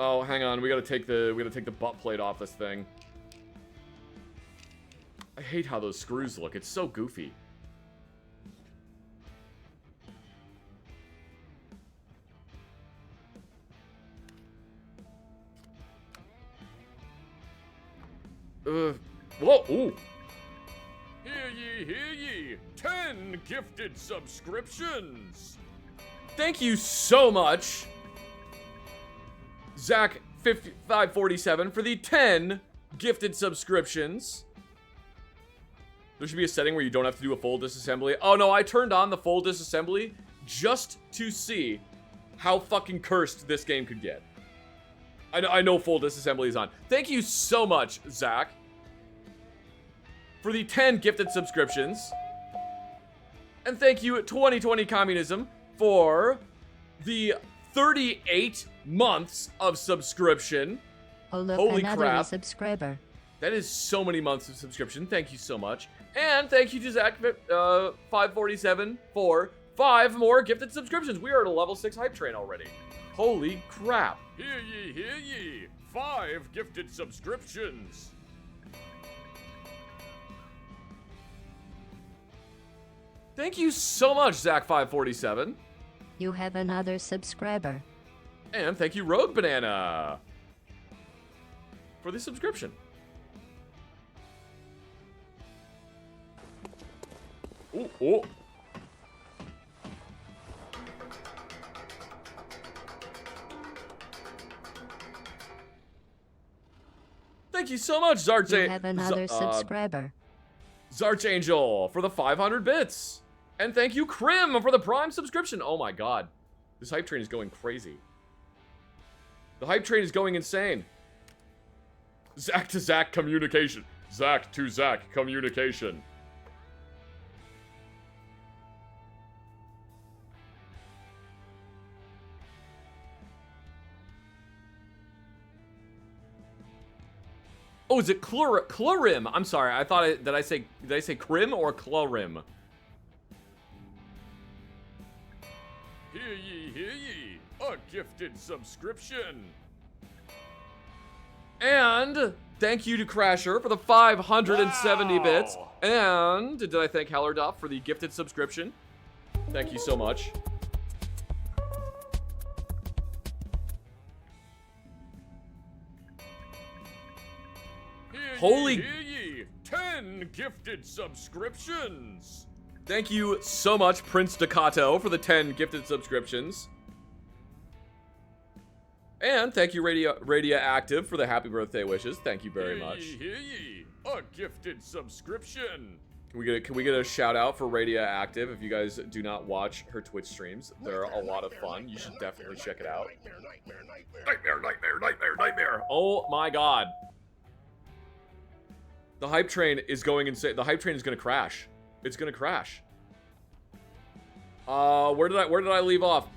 Oh, hang on. We gotta take the butt plate off this thing. I hate how those screws look. It's so goofy. Whoa, ooh. Hear ye, hear ye. 10 gifted subscriptions. Thank you so much, Zach 5547, for the 10 gifted subscriptions. There should be a setting where you don't have to do a full disassembly. Oh no, I turned on the full disassembly just to see how fucking cursed this game could get. I know full disassembly is on. Thank you so much, Zach, for the 10 gifted subscriptions. And thank you, 2020 Communism, for the 38 months of subscription. Oh look, Holy another crap. subscriber. That is so many months of subscription. Thank you so much. And thank you to Zach 547 for 5 more gifted subscriptions. We are at a level 6 hype train already. Holy crap. Hear ye, hear ye. 5 gifted subscriptions. Thank you so much, Zach 547. You have another subscriber. And thank you, Rogue Banana, for the subscription. Ooh, oh. Thank you so much, You have another subscriber. Zarchangel for the 500 bits. And thank you, Krim, for the Prime subscription. Oh my god. This hype train is going crazy. The hype train is going insane. Zach to Zach communication. Zach to Zach communication. Oh, is it Chlorim? I'm sorry. I thought did I say Krim or Chlorim? Hear ye, hear ye. A gifted subscription. And thank you to Crasher for the 570 bits. Wow. And did I thank Hallerduff for the gifted subscription? Thank you so much. Holy- Hear ye, 10 gifted subscriptions. Thank you so much, Prince Staccato, for the 10 gifted subscriptions. And thank you, Radia Active, for the happy birthday wishes. Thank you very much. Hear ye, a gifted subscription. Can we get a shout out for Radia Active? If you guys do not watch her Twitch streams, they're a lot of fun. You should definitely check it out. Nightmare. Oh my god. The hype train is going insane. The hype train is gonna crash. It's gonna crash. Where did I leave off?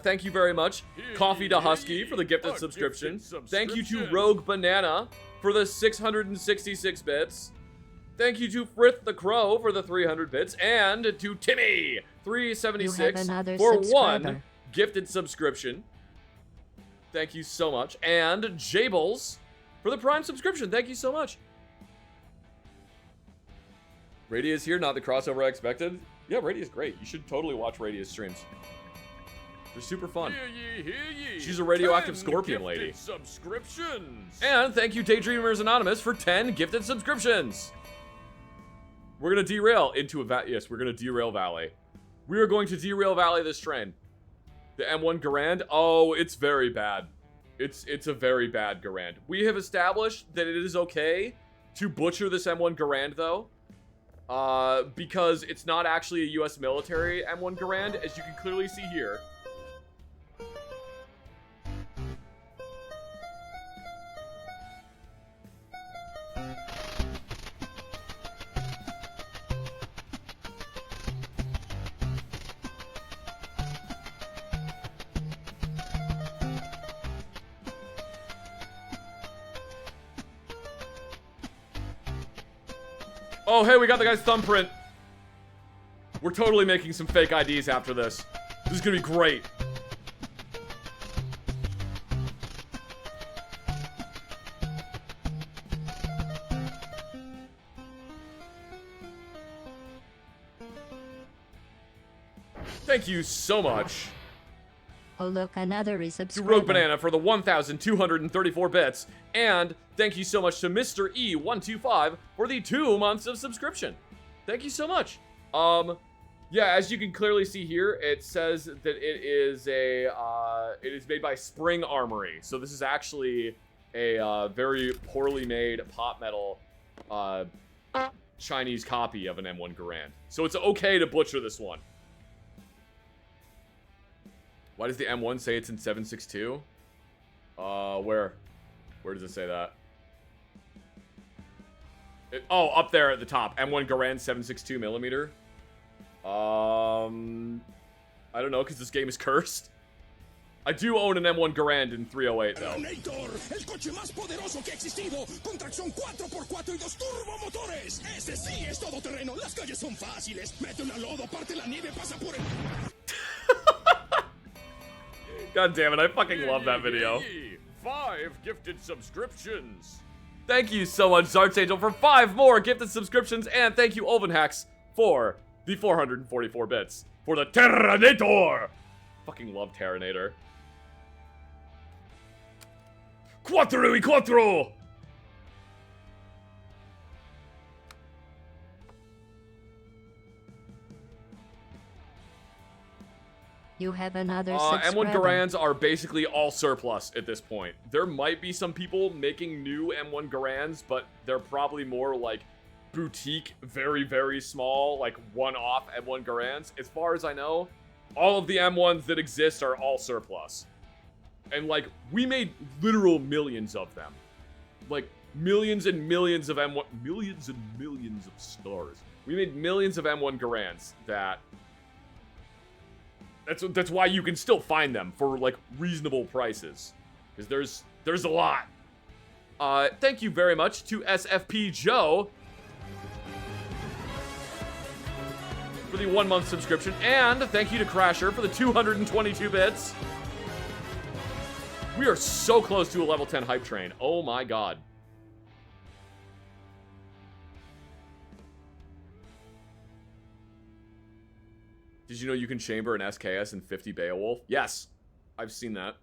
Thank you very much, Coffee to Husky, for the gifted subscription. Thank you to Rogue Banana for the 666 bits. Thank you to Frith the Crow for the 300 bits, and to Timmy 376 for 1 gifted subscription. Thank you so much, and Jables for the Prime subscription. Thank you so much. Radia's here, not the crossover I expected. Yeah, Radia's great. You should totally watch Radia's streams. They're super fun. Hear ye, hear ye. She's a radioactive 10 scorpion gifted lady. Subscriptions. And thank you, Daydreamers Anonymous, for 10 gifted subscriptions. We're gonna derail into a yes, we're gonna derail Valley. We are going to derail Valley this train. The M1 Garand, oh, it's very bad. It's a very bad Garand. We have established that it is okay to butcher this M1 Garand, though. Because it's not actually a US military M1 Garand, as you can clearly see here. Oh, hey, we got the guy's thumbprint. We're totally making some fake IDs after this. This is gonna be great. Thank you so much Oh look, another to resubscriber. Rogue Banana for the 1,234 bits. And thank you so much to Mr. E125 for the 2 months of subscription. Thank you so much. Yeah, as you can clearly see here, it says that it is it is made by Spring Armory. So this is actually a very poorly made pop metal Chinese copy of an M1 Garand. So it's okay to butcher this one. Why does the M1 say it's in 7.62? Where does it say that? Oh, up there at the top. M1 Garand 7.62 millimeter. I don't know, because this game is cursed. I do own an M1 Garand in 308, though. El coche más poderoso que ha existido, con tracción 4x4 y 2 turbomotores. Ese sí es todoterreno. Las calles son fáciles. Mete una lodo, parte la nieve, pasa por el... God damn it, I fucking love that video. 5 gifted subscriptions. Thank you so much, Zartangel, for 5 more gifted subscriptions, and thank you, Olvenhax, for the 444 bits for the Terranator. Fucking love Terranator. Quattro y quattro. You have another subscriber. M1 Garands are basically all surplus at this point. There might be some people making new M1 Garands, but they're probably more like boutique, very, very small, like one-off M1 Garands. As far as I know, all of the M1s that exist are all surplus. And like, we made literal millions of them. Like, millions and millions of M1, millions and millions of stars. We made millions of M1 Garands that... That's why you can still find them for like reasonable prices, because there's a lot. Thank you very much to SFP Joe for the 1-month subscription, and thank you to Crasher for the 222 bits. We are so close to a level 10 hype train. Oh my god. Did you know you can chamber an SKS in 50 Beowulf? Yes, I've seen that.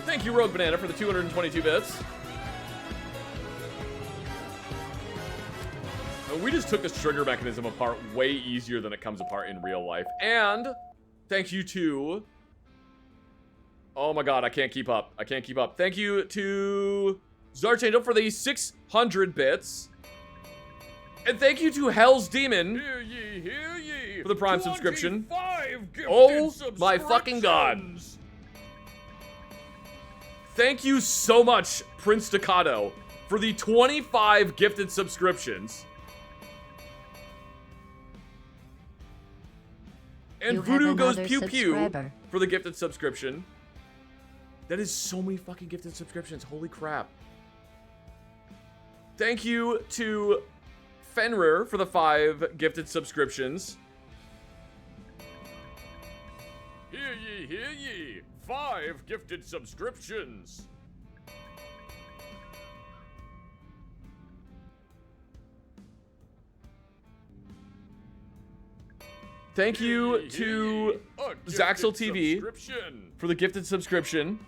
Thank you, Rogue Banana, for the 222 bits. And we just took this trigger mechanism apart way easier than it comes apart in real life. And thank you to... Oh my god, I can't keep up. I can't keep up. Thank you to Zartangel for the 600 bits. And thank you to Hell's Demon Hear ye, for the Prime subscription. 25 gifted Oh my fucking god. subscriptions. Thank you so much, Prince Staccato, for the 25 gifted subscriptions. And You have Voodoo Goes another Pew Pew subscriber. for the gifted subscription. That is so many fucking gifted subscriptions. Holy crap. Thank you to Fenrir for the 5 gifted subscriptions. Hear ye, 5 gifted subscriptions. Thank you Hear to ye, a Zaxel gifted TV subscription. for the gifted subscription.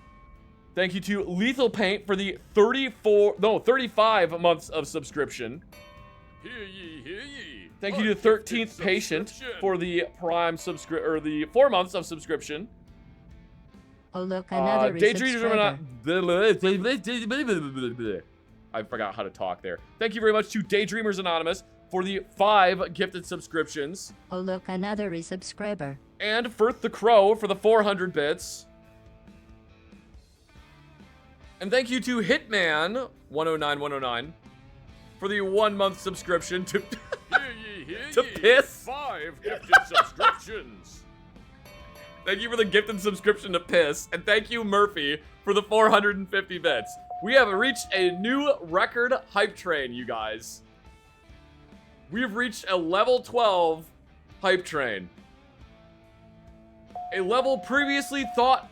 Thank you to Lethal Paint for the 35 months of subscription. Hear ye, Thank a you to gifted 13th Patient subscription. for the Prime or the 4 months of subscription. Oh, look, another Daydreamers subscriber. I forgot how to talk there. Thank you very much to Daydreamers Anonymous for the 5 gifted subscriptions. Oh, look, another subscriber. And Firth the Crow for the 400 bits. And thank you to Hitman 109 for the 1-month subscription to Hear to ye, Piss. 5 gifted subscriptions. Thank you for the gifted subscription to Piss. And thank you, Murphy, for the 450 bits. We have reached a new record hype train, you guys. We've reached a level 12 hype train. A level previously thought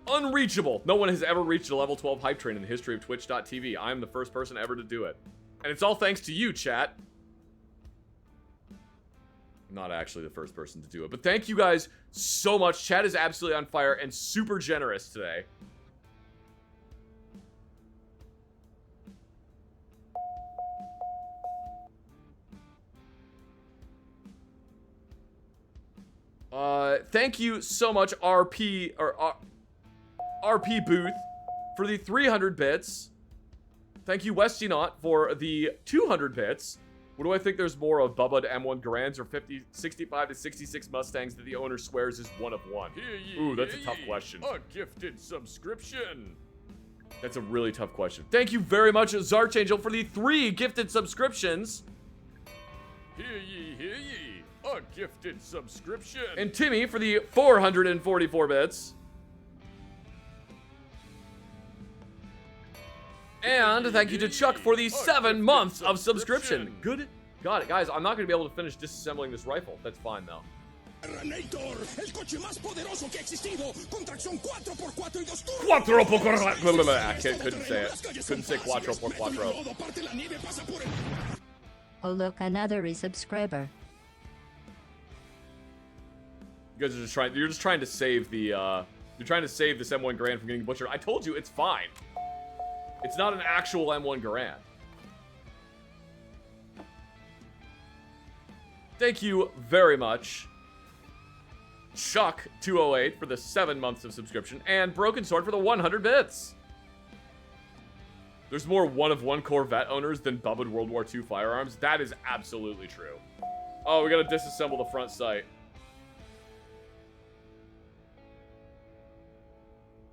unreachable. No one has ever reached a level 12 hype train in the history of Twitch.tv. I'm the first person ever to do it. And it's all thanks to you, chat. I'm not actually the first person to do it, but thank you guys so much. Chat is absolutely on fire and super generous today. Thank you so much, RP Booth, for the 300 bits. Thank you, Westinaut, for the 200 bits. What do I think there's more of, Bubba to M1 Garands or 65 to 66 Mustangs that the owner swears is one of one? Hear ye, Ooh, that's a hear tough ye, question. A gifted subscription. That's a really tough question. Thank you very much, Zarchangel, for the 3 gifted subscriptions. Hear ye, A gifted subscription. And Timmy for the 444 bits. And thank you to Chuck for the 7 months of subscription. Good. Got it, guys. I'm not going to be able to finish disassembling this rifle. That's fine, though. Erranator, el coche más poderoso que ha existido, con tracción 4x4 y 2 turbos. Quattro por quattro. I couldn't say it. Couldn't say quattro por quattro. Oh look, another resubscriber. You guys are just trying. You're just trying to save the. You're trying to save this M1 Garand from getting butchered. I told you it's fine. It's not an actual M1 Garand. Thank you very much, Chuck208 for the 7 months of subscription, and Broken Sword for the 100 bits. There's more one-of-one Corvette owners than bubbled World War II firearms. That is absolutely true. Oh, we gotta disassemble the front sight.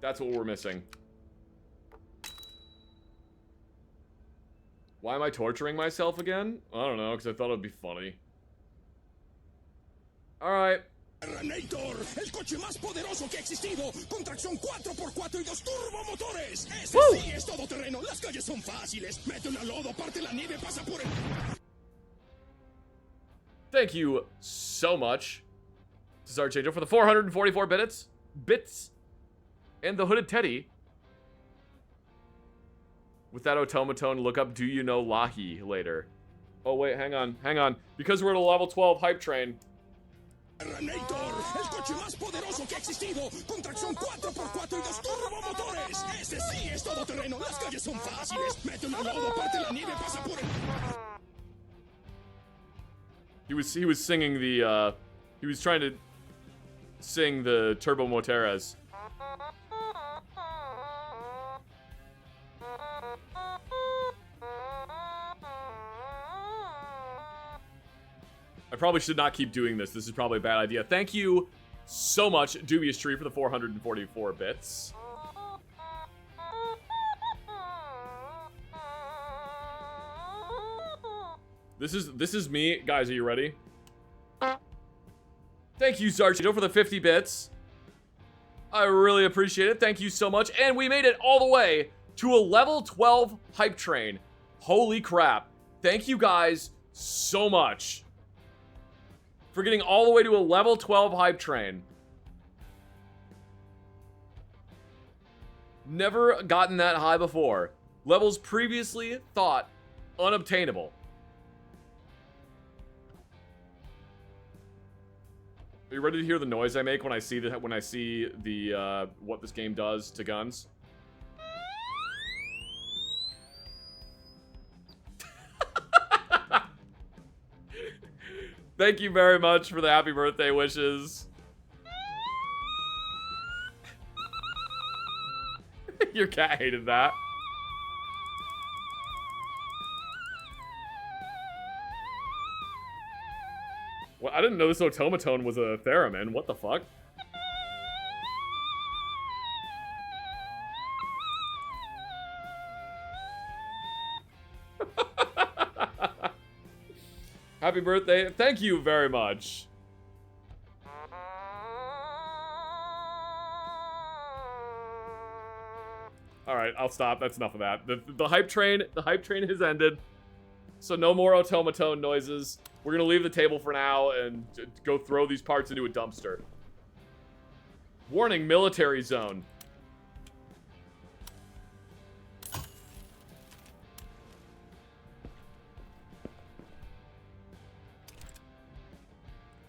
That's what we're missing. Why am I torturing myself again? I don't know, because I thought it would be funny. Alright. Erranator, el coche más poderoso que ha existido, con tracción 4x4 y 2 turbomotores. Ese sí es todoterreno, las calles son fáciles. Mete una lodo, parte la nieve, pasa por el... Thank you so much to Zarchango for the 444 bits. And the Hooded Teddy. With that automaton, look up Do You Know Lahi later. Oh wait, hang on. Because we're at a level 12 hype train. Erranator, el coche más poderoso que ha existido, con tracción 4x4 y 2 turbomotores. Ese sí es todoterreno, las calles son fáciles. Mete una lodo, parte la nieve, pasa por el... He was singing the he was trying to sing the Turbo Moteras. I probably should not keep doing this. This is probably a bad idea. Thank you so much, Dubious Tree, for the 444 bits. This is me. Guys, are you ready? Thank you, Zarchito, for the 50 bits. I really appreciate it. Thank you so much. And we made it all the way to a level 12 hype train. Holy crap. Thank you guys so much for getting all the way to a level 12 hype train. Never gotten that high before. Levels previously thought unobtainable. Are you ready to hear the noise I make when I see the what this game does to guns? Thank you very much for the happy birthday wishes. Your cat hated that. Well, I didn't know this automaton was a theremin. What the fuck? Happy birthday. Thank you very much. Alright, I'll stop. That's enough of that. The hype train has ended. So no more automaton noises. We're gonna leave the table for now and go throw these parts into a dumpster. Warning, military zone.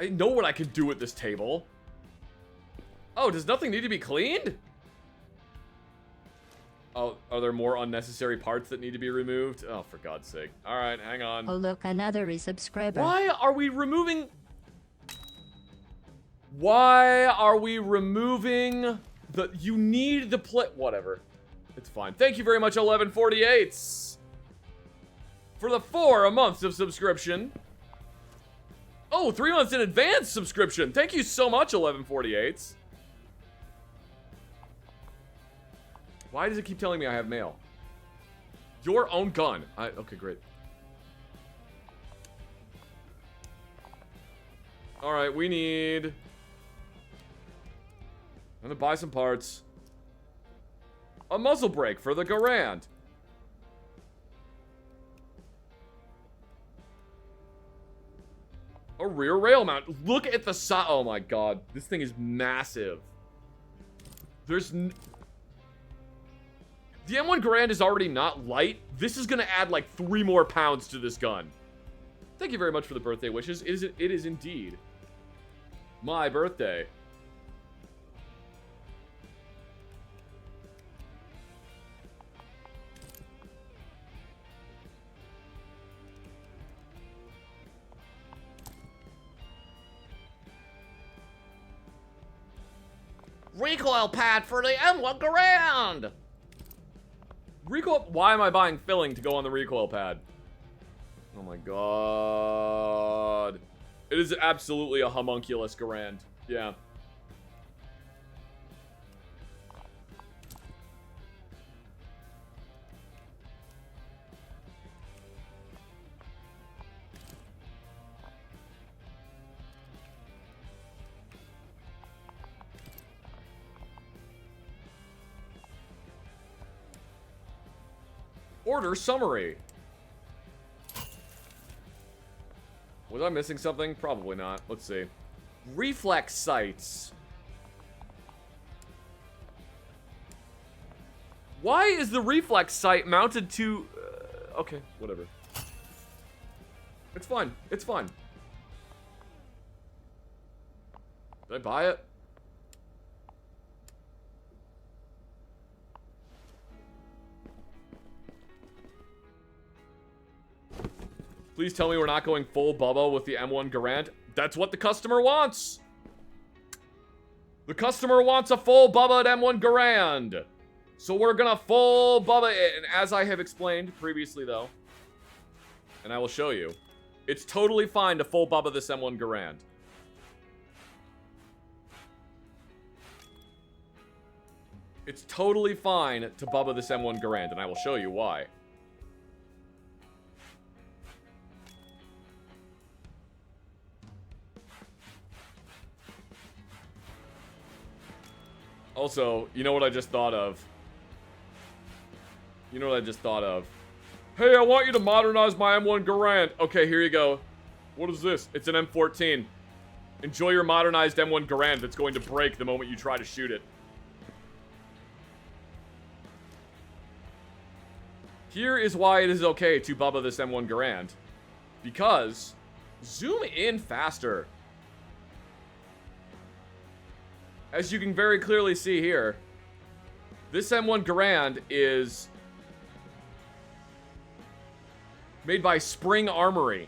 I know what I can do with this table. Oh, does nothing need to be cleaned? Oh, are there more unnecessary parts that need to be removed? Oh, for God's sake. All right, hang on. Oh, look, another resubscriber. Why are we removing... Why are we removing the... You need the play... Whatever. It's fine. Thank you very much, 1148s. For the 4 months of subscription. Oh, 3 months in advance subscription. Thank you so much, 1148s. Why does it keep telling me I have mail? Your own gun. Okay, great. Alright, we need... I'm gonna buy some parts. A muzzle brake for the Garand. A rear rail mount. Look at the size. Oh my god. This thing is massive. There's... The M1 Garand is already not light. This is gonna add like 3 more pounds to this gun. Thank you very much for the birthday wishes. It is indeed my birthday. Recoil pad for the M1 Garand! Recoil... Why am I buying filling to go on the recoil pad? Oh my god. It is absolutely a homunculus Garand. Yeah. Order summary. Was I missing something? Probably not. Let's see. Reflex sights. Why is the reflex sight mounted to... okay, whatever. It's fine. It's fine. Did I buy it? Please tell me we're not going full Bubba with the M1 Garand. That's what the customer wants. The customer wants a full Bubba at M1 Garand. So we're gonna full Bubba it. And as I have explained previously though, and I will show you, it's totally fine to full Bubba this M1 Garand. It's totally fine to Bubba this M1 Garand, and I will show you why. Also, you know what I just thought of? You know what I just thought of? Hey, I want you to modernize my M1 Garand. Okay, here you go. What is this? It's an M14. Enjoy your modernized M1 Garand that's going to break the moment you try to shoot it. Here is why it is okay to Bubba this M1 Garand. Because, zoom in faster. As you can very clearly see here, this M1 Garand is made by Spring Armory.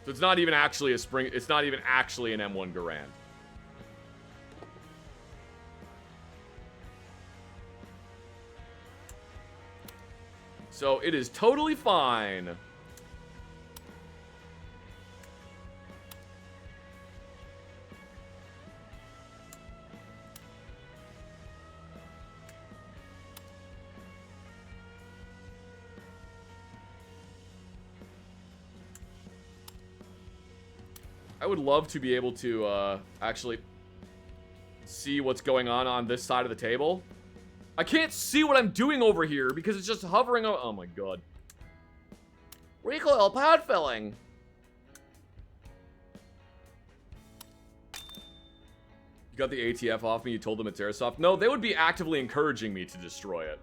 So it's not even actually a Spring, it's not even actually an M1 Garand. So it is totally fine. I would love to be able to actually see what's going on this side of the table. I can't see what I'm doing over here because it's just hovering. Oh my god. Recoil pad filling. You got the ATF off me, you told them it's airsoft. No, they would be actively encouraging me to destroy it.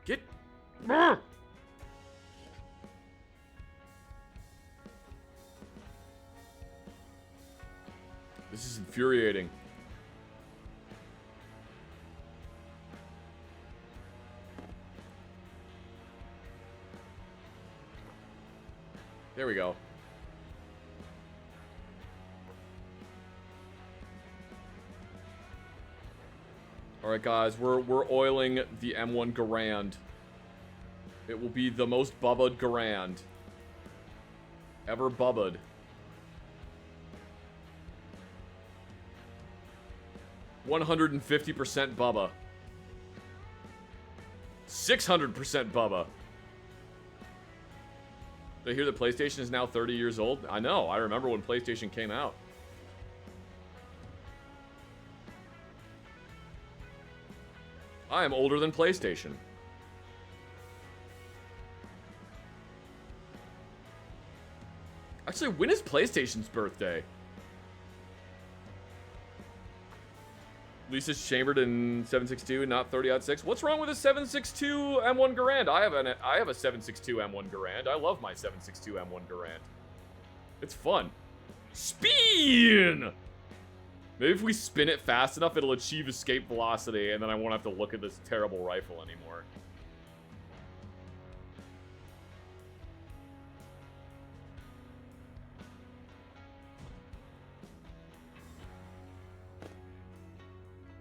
Get... This is infuriating. There we go. Alright guys, we're oiling the M1 Garand. It will be the most bubbed Garand ever bubbed. 150% Bubba. 600% Bubba. Did I hear that PlayStation is now 30 years old? I know. I remember when PlayStation came out. I am older than PlayStation. Actually, when is PlayStation's birthday? Lisa's chambered in 7.62, not 30.6. What's wrong with a 7.62 M1 Garand? I have a 7.62 M1 Garand. I love my 7.62 M1 Garand. It's fun. Spin! Maybe if we spin it fast enough, it'll achieve escape velocity, and then I won't have to look at this terrible rifle anymore.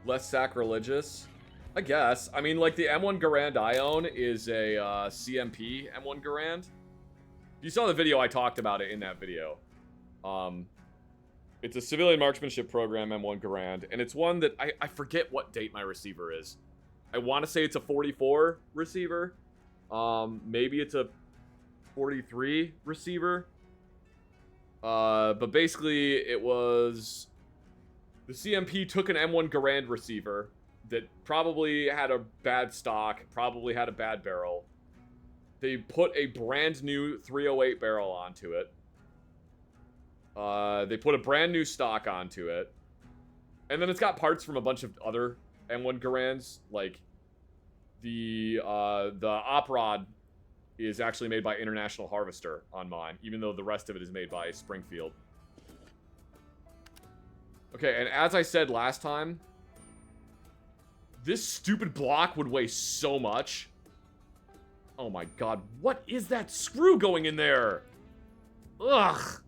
Less sacrilegious? I guess. I mean, like, the M1 Garand I own is a CMP M1 Garand. You saw the video, I talked about it in that video. It's a civilian marksmanship program M1 Garand, and it's one that I forget what date my receiver is. I want to say it's a 44 receiver. Maybe it's a 43 receiver. But basically, it was... The CMP took an M1 Garand receiver that probably had a bad stock, probably had a bad barrel. They put a brand new 308 barrel onto it. They put a brand new stock onto it. And then it's got parts from a bunch of other M1 Garands. Like, the op rod is actually made by International Harvester on mine, even though the rest of it is made by Springfield. Okay, and as I said last time, this stupid block would weigh so much. Oh my god, what is that screw going in there? Ugh.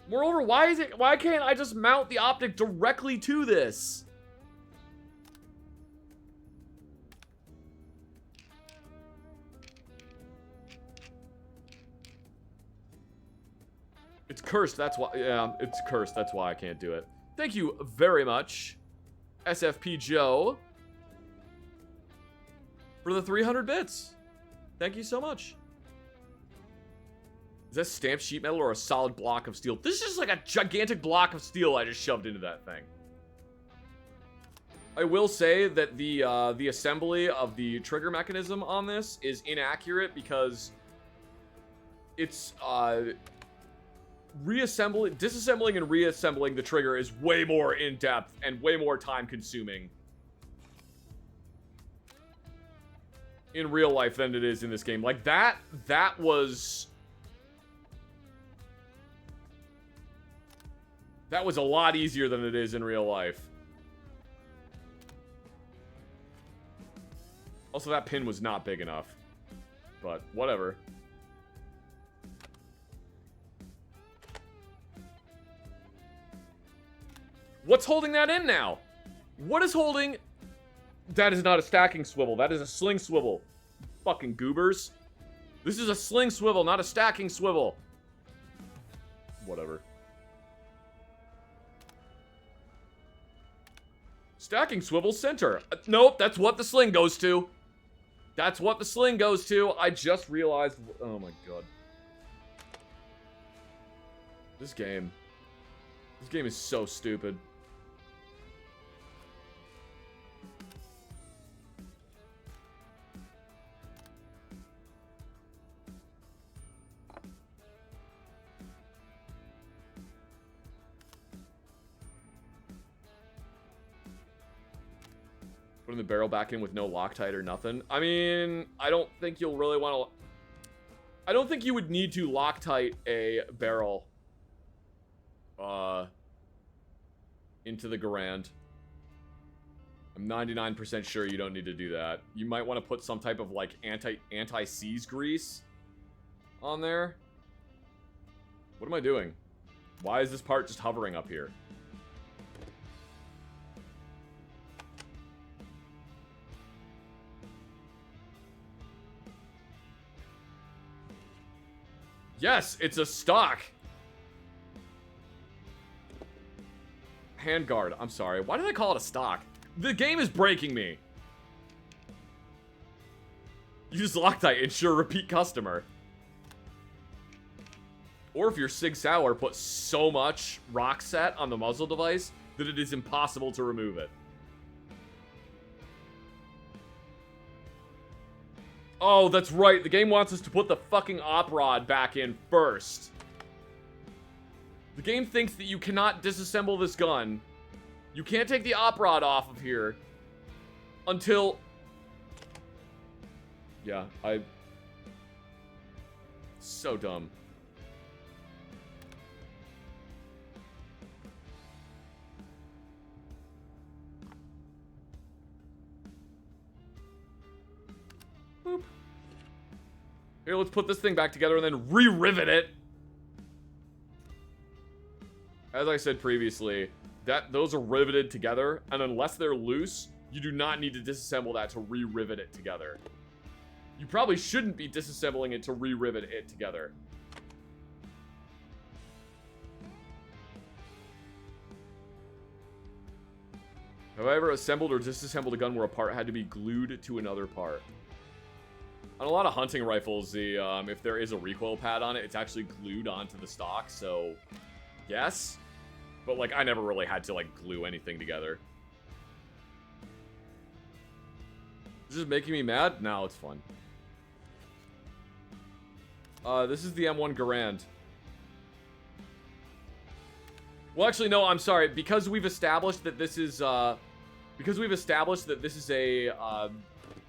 Moreover, why can't I just mount the optic directly to this? It's cursed, that's why. Yeah, it's cursed, that's why I can't do it. Thank you very much, SFP Joe, for the 300 bits. Thank you so much. Is that stamped sheet metal or a solid block of steel? This is just like a gigantic block of steel I just shoved into that thing. I will say that the assembly of the trigger mechanism on this is inaccurate because it's disassembling and reassembling the trigger is way more in-depth and way more time-consuming in real life than it is in this game. Like, that was a lot easier than it is in real life. Also, that pin was not big enough. But, whatever. What's holding that in now? What is holding... That is not a stacking swivel. That is a sling swivel. Fucking goobers. This is a sling swivel, not a stacking swivel. Whatever. Stacking swivel center. Nope, that's what the sling goes to. That's what the sling goes to. I just realized... Oh my god. This game is so stupid. Putting the barrel back in with no Loctite or nothing. I mean, I don't think you'll really want to... I don't think you would need to Loctite a barrel into the Garand. I'm 99% sure you don't need to do that. You might want to put some type of, like, anti-seize grease on there. What am I doing? Why is this part just hovering up here? Yes, it's a stock. Handguard. I'm sorry. Why did I call it a stock? The game is breaking me. Use Loctite, ensure repeat customer. Or if you're Sig Sauer, put so much rock set on the muzzle device that it is impossible to remove it. Oh, that's right. The game wants us to put the fucking op rod back in first. The game thinks that you cannot disassemble this gun. You can't take the op rod off of here until... Yeah, so dumb. Boop. Here, let's put this thing back together and then re-rivet it. As I said previously, those are riveted together, and unless they're loose, you do not need to disassemble that to re-rivet it together. You probably shouldn't be disassembling it to re-rivet it together. Have I ever assembled or disassembled a gun where a part had to be glued to another part? On a lot of hunting rifles, if there is a recoil pad on it, it's actually glued onto the stock, so yes. But, like, I never really had to, like, glue anything together. Is this making me mad? No, it's fun. This is the M1 Garand. Well, actually, no, I'm sorry. Because we've established that this is, a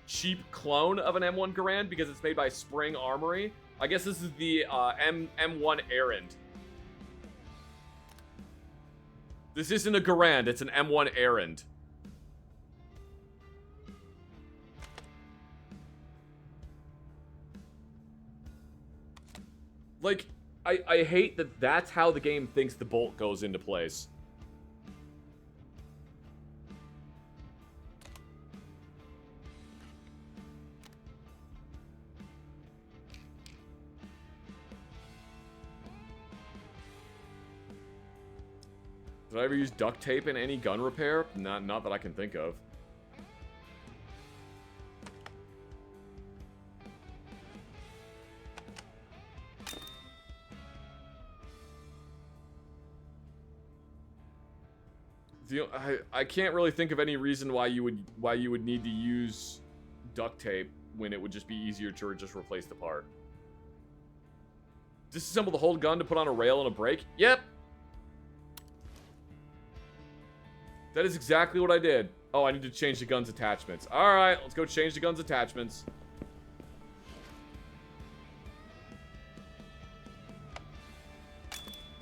cheap clone of an M1 Garand because it's made by Spring Armory, I guess this is the, M1 Errand. This isn't a Garand, it's an M1 Errand. Like, I hate that that's how the game thinks the bolt goes into place. Did I ever use duct tape in any gun repair? Not that I can think of. I can't really think of any reason why you would need to use duct tape when it would just be easier to just replace the part. Disassemble the whole gun to put on a rail and a brake? Yep. That is exactly what I did. Oh, I need to change the gun's attachments. Alright, let's go change the gun's attachments.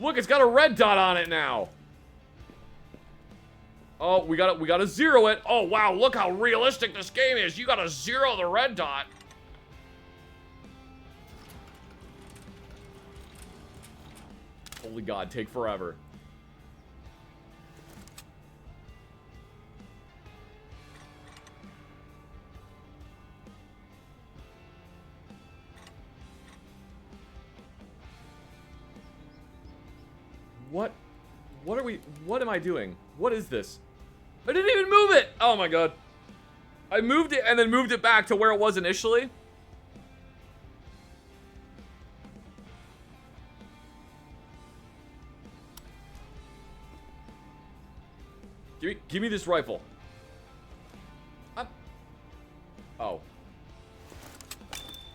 Look, it's got a red dot on it now. Oh, we gotta zero it. Oh, wow, look how realistic this game is. You gotta zero the red dot. Holy God, take forever. What am I doing? What is this? I didn't even move it! Oh my God. I moved it and then moved it back to where it was initially. Give me this rifle. Oh.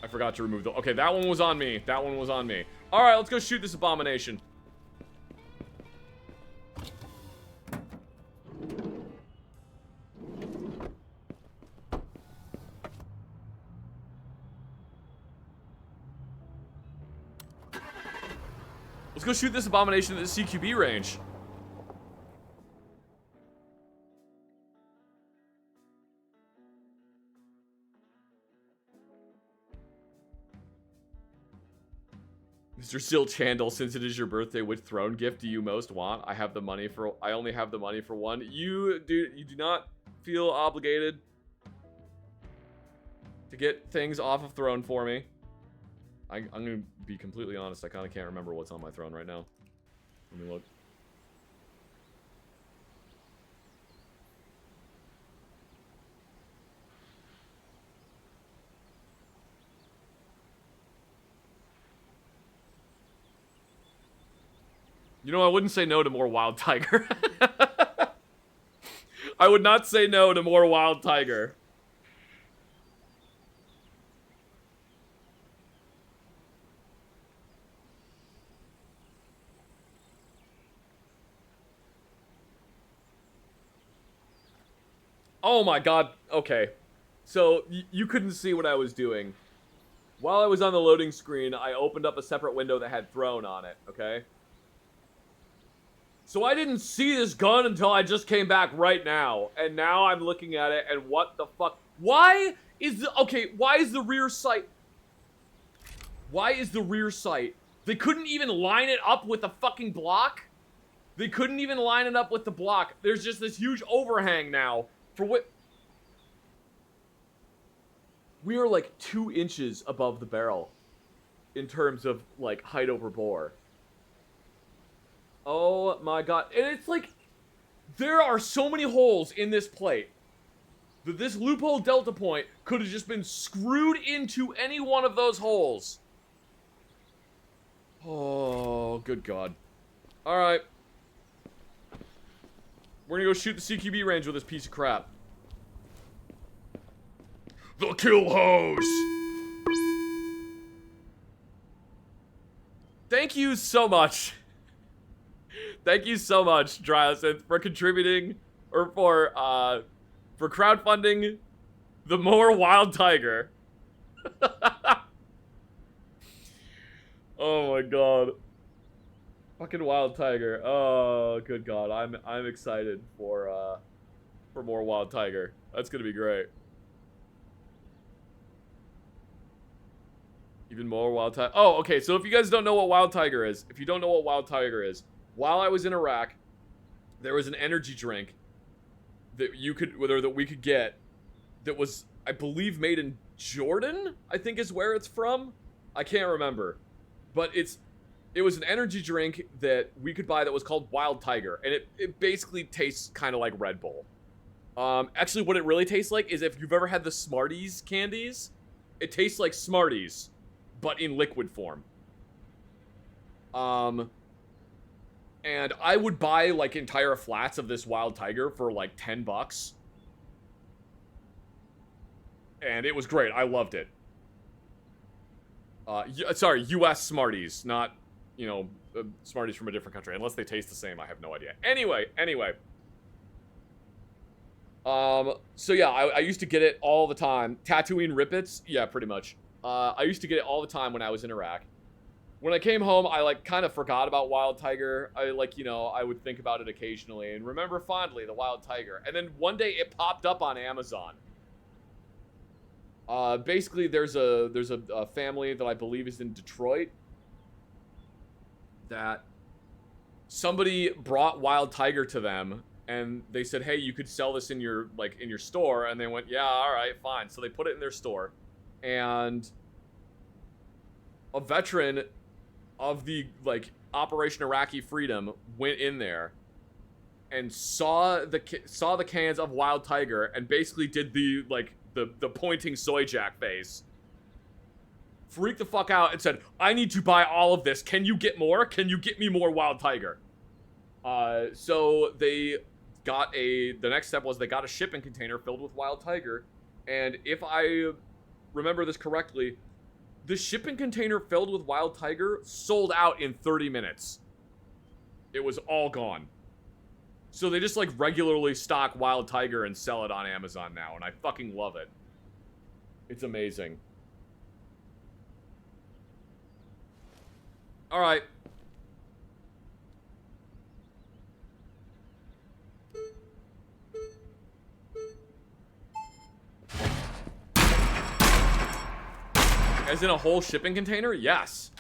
I forgot to remove the... Okay, that one was on me. That one was on me. Alright, let's go shoot this abomination. Let's go shoot this abomination at the CQB range. Mr. Silch Handle, since it is your birthday, which throne gift do you most want? I only have the money for one. You do not feel obligated to get things off of throne for me. I'm gonna be completely honest, I kinda can't remember what's on my throne right now. Let me look. You know, I wouldn't say no to more wild tiger. I would not say no to more wild tiger. Oh my god. Okay. So, you couldn't see what I was doing. While I was on the loading screen, I opened up a separate window that had throne on it, okay? So I didn't see this gun until I just came back right now. And now I'm looking at it, and what the fuck? Why is the rear sight? Why is the rear sight? They couldn't even line it up with the fucking block? They couldn't even line it up with the block. There's just this huge overhang now. For what? We are like 2 inches above the barrel in terms of like height over bore. Oh my god. And it's like, there are so many holes in this plate that this loophole delta point could have just been screwed into any one of those holes. Oh, good god. Alright. We're gonna go shoot the CQB range with this piece of crap. The kill hose! Thank you so much. Thank you so much, Dryosynth, for contributing, or for crowdfunding the more wild tiger. Oh my god. Fucking wild tiger. Oh, good god. I'm excited for more wild tiger. That's gonna be great. Even more wild tiger. Oh, okay. So if you guys don't know what wild tiger is, while I was in Iraq, there was an energy drink that we could get that was, I believe, made in Jordan, I think is where it's from. I can't remember. But it was an energy drink that we could buy that was called Wild Tiger, and it basically tastes kind of like Red Bull. Actually, what it really tastes like is if you've ever had the Smarties candies, it tastes like Smarties, but in liquid form. And I would buy like entire flats of this Wild Tiger for like $10. And it was great. I loved it. Sorry, US Smarties, not, you know, Smarties from a different country. Unless they taste the same, I have no idea. Anyway. So yeah, I used to get it all the time. Tatooine Rippets? Yeah, pretty much. I used to get it all the time when I was in Iraq. When I came home, I like kind of forgot about Wild Tiger. I like, you know, I would think about it occasionally and remember fondly the Wild Tiger. And then one day it popped up on Amazon. Basically there's a family that I believe is in Detroit that somebody brought Wild Tiger to them and they said, hey, you could sell this in your store. And they went, yeah, all right, fine. So they put it in their store, and a veteran of the Operation Iraqi Freedom went in there and saw the cans of Wild Tiger and basically did the pointing soy jack face. Freaked the fuck out and said, I need to buy all of this. Can you get more? Can you get me more Wild Tiger? So they got the next step was they got a shipping container filled with Wild Tiger. And if I remember this correctly, the shipping container filled with Wild Tiger sold out in 30 minutes. It was all gone. So they just regularly stock Wild Tiger and sell it on Amazon now, and I fucking love it. It's amazing. All right. As in a whole shipping container? Yes.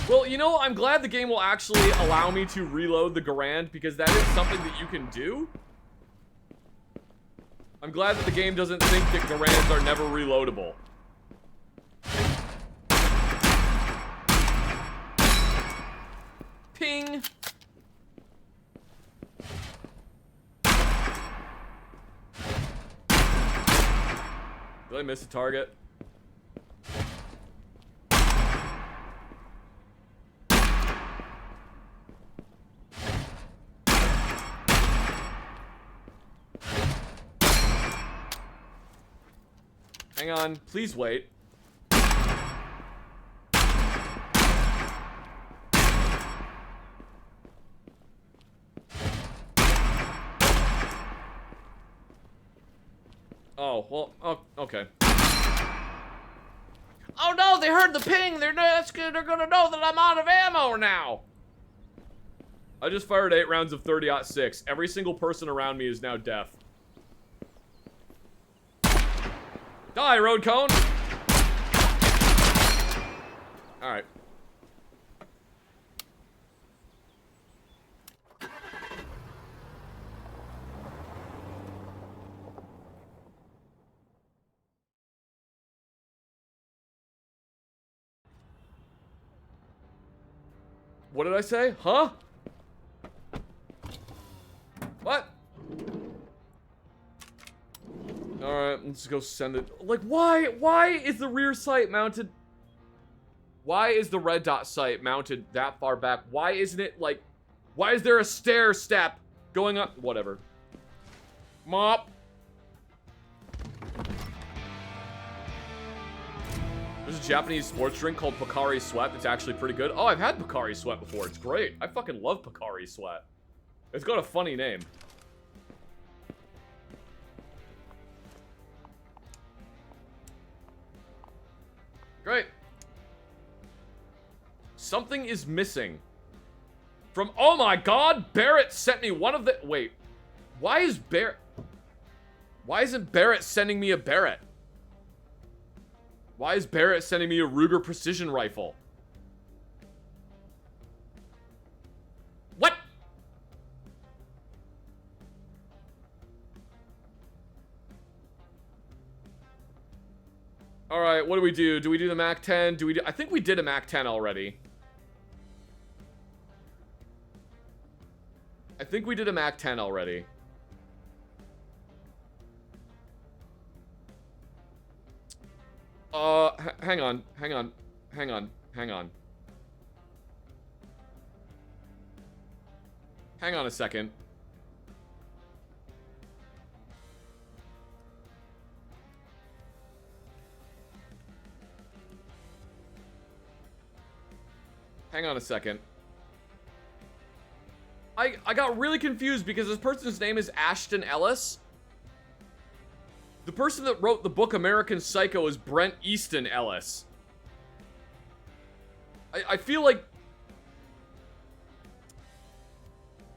Well, you know, I'm glad the game will actually allow me to reload the Garand, because that is something that you can do. I'm glad that the game doesn't think that Garands are never reloadable. Ping. Did I miss a target? Hang on. Please wait. Oh, well, oh, okay. Oh no, they heard the ping. They're gonna know that I'm out of ammo now. I just fired 8 rounds of 30-06. Every single person around me is now deaf. Die, road cone! Alright. What did I say? Huh? What? Alright, let's go send it. Like, why is the rear sight mounted? Why is the red dot sight mounted that far back? Why isn't it, like, why is there a stair step going up? Whatever. Mop. There's a Japanese sports drink called Pocari Sweat that's actually pretty good. Oh, I've had Pocari Sweat before. It's great. I fucking love Pocari Sweat. It's got a funny name. Great. Something is missing. From, oh my god, Barrett sent me one of the, wait. Why isn't Barrett sending me a Barrett? Why is Barrett sending me a Ruger precision rifle? What? Alright, what do we do? Do we do the MAC 10? I think we did a MAC 10 already. I think we did a MAC 10 already. Hang on. Hang on a second. Hang on a second. I got really confused because this person's name is Ashton Ellis. The person that wrote the book American Psycho is Brent Easton Ellis. I feel like...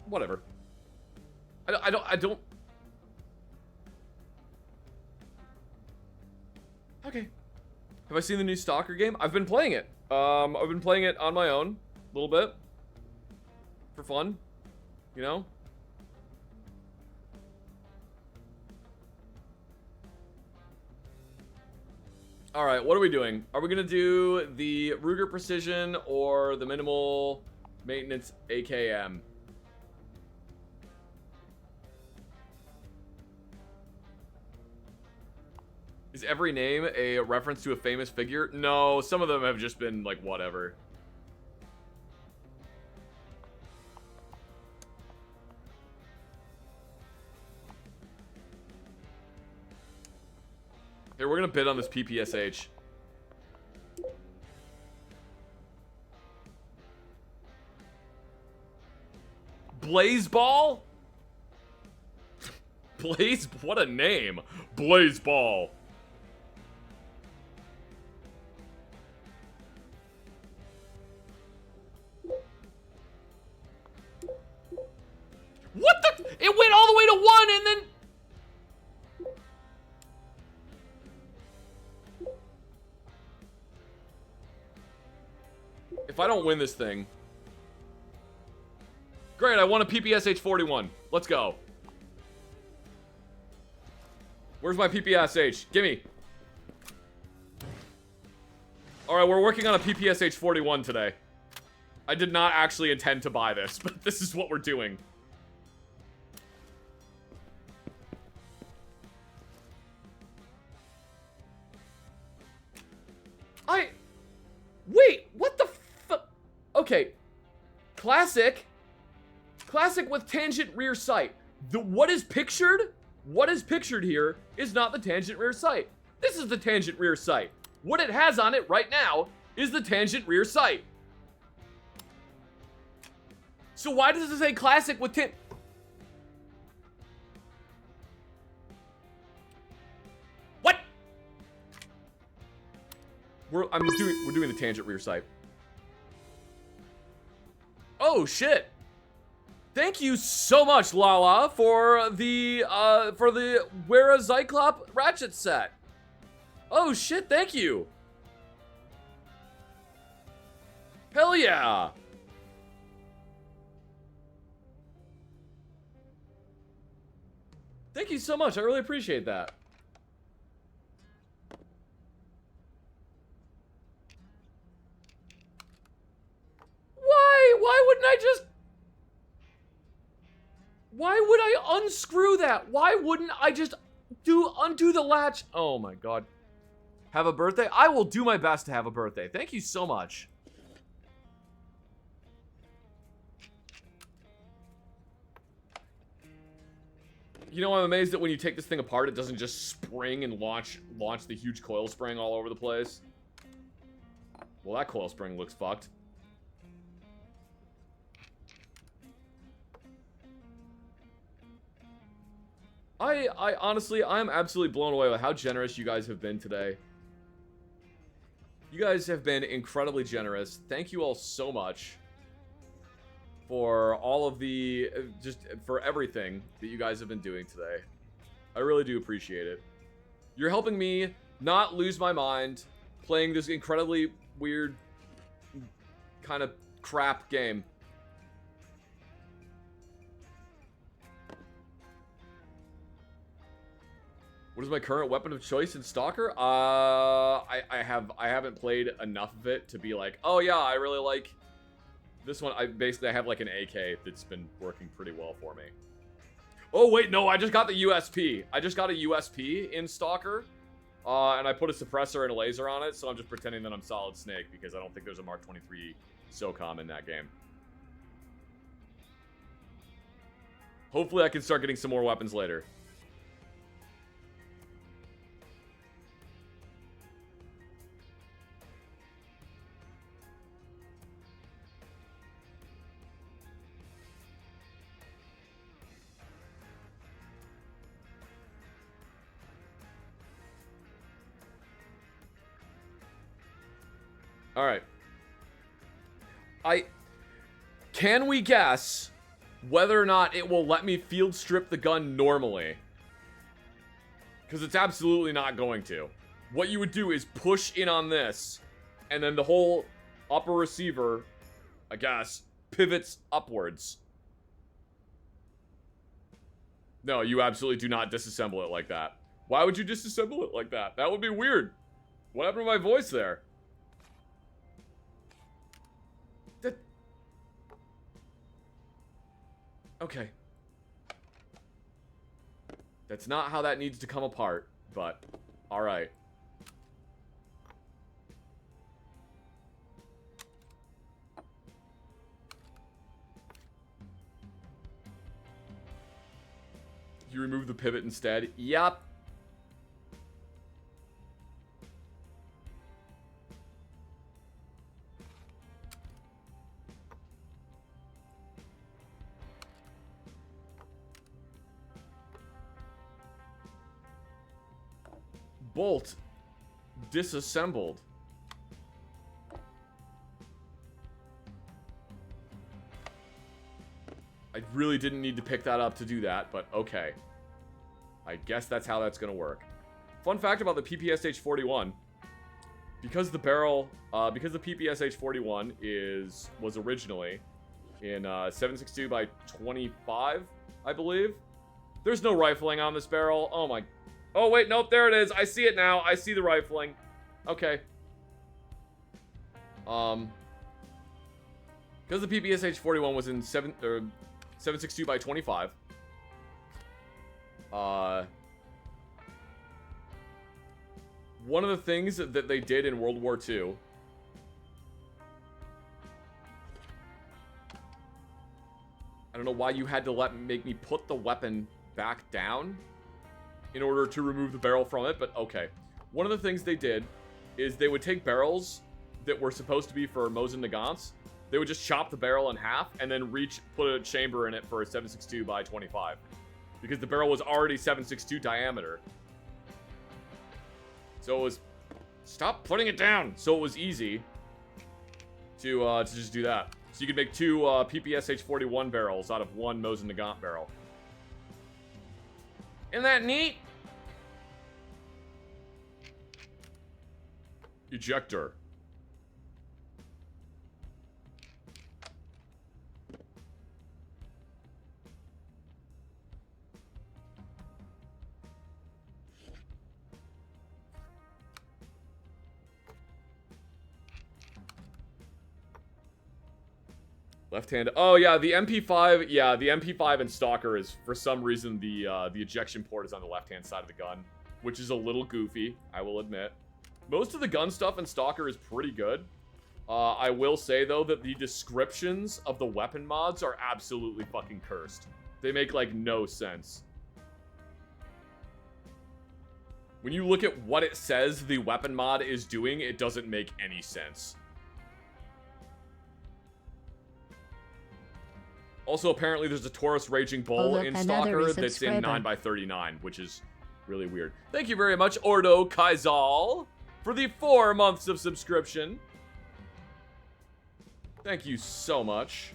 Whatever. I don't... Okay. Have I seen the new Stalker game? I've been playing it. I've been playing it on my own. A little bit. For fun. You know? Alright, what are we doing? Are we gonna do the Ruger Precision or the Minimal Maintenance AKM? Is every name a reference to a famous figure? No, some of them have just been like whatever. Here, we're gonna bid on this PPSH. Blazeball? Blaze? What a name. Blazeball. What the? It went all the way to 1 and then... If I don't win this thing... Great, I won a PPSH 41. Let's go. Where's my PPSH? Gimme. Alright, we're working on a PPSH 41 today. I did not actually intend to buy this, but this is what we're doing. Wait, what the Okay. Classic with tangent rear sight. What is pictured here is not the tangent rear sight. This is the tangent rear sight. What it has on it right now is the tangent rear sight. So why does it say classic with What? We're doing the tangent rear sight. Oh shit. Thank you so much, Lala, for the wear a Cyclop ratchet set. Oh shit, thank you. Hell yeah. Thank you so much. I really appreciate that. Why wouldn't I just... Why would I unscrew that? Why wouldn't I just undo the latch? Oh my god. Have a birthday? I will do my best to have a birthday. Thank you so much. You know, I'm amazed that when you take this thing apart, it doesn't just spring and launch the huge coil spring all over the place. Well, that coil spring looks fucked. I honestly, I'm absolutely blown away by how generous you guys have been today. You guys have been incredibly generous. Thank you all so much for all of the, just for everything that you guys have been doing today. I really do appreciate it. You're helping me not lose my mind playing this incredibly weird kind of crap game. What is my current weapon of choice in Stalker? I haven't played enough of it to be like, oh yeah, I really like this one. I have like an AK that's been working pretty well for me. Oh wait, no, I just got the USP. I just got a USP in Stalker, and I put a suppressor and a laser on it, so I'm just pretending that I'm Solid Snake because I don't think there's a Mark 23 SOCOM in that game. Hopefully I can start getting some more weapons later. Alright. Can we guess whether or not it will let me field strip the gun normally? Because it's absolutely not going to. What you would do is push in on this, and then the whole upper receiver, I guess, pivots upwards. No, you absolutely do not disassemble it like that. Why would you disassemble it like that? That would be weird. What happened to my voice there? Okay. That's not how that needs to come apart, but alright. You remove the pivot instead? Yup. Bolt disassembled. I really didn't need to pick that up to do that, but okay. I guess that's how that's gonna work. Fun fact about the PPSH 41. Because the barrel, because the PPSH 41 was originally in 7.62 by 25, I believe. There's no rifling on this barrel. Oh my. Oh wait, nope, there it is. I see it now. I see the rifling. Okay. Because the PPSH 41 was in 7.62 by 25. One of the things that they did in World War II. I don't know why you had to make me put the weapon back down in order to remove the barrel from it, but okay. one of the things they did is they would take barrels that were supposed to be for Mosin Nagants. They would just chop the barrel in half and then put a chamber in it for a 7.62 by 25. Because the barrel was already 7.62 diameter. So it was... Stop putting it down! So it was easy to just do that. So you could make 2 PPSH 41 barrels out of 1 Mosin Nagant barrel. Isn't that neat? Ejector. Left hand. Oh yeah, the MP5. Yeah, the MP5 and Stalker is for some reason the ejection port is on the left hand side of the gun, which is a little goofy, I will admit. Most of the gun stuff in Stalker is pretty good. I will say though that the descriptions of the weapon mods are absolutely fucking cursed. They make like no sense. When you look at what it says the weapon mod is doing, it doesn't make any sense. Also, apparently there's a Taurus Raging Bull look, in another Stalker that's in resubscriber. 9x39, which is really weird. Thank you very much, Ordo Kaizal, for the 4 months of subscription. Thank you so much.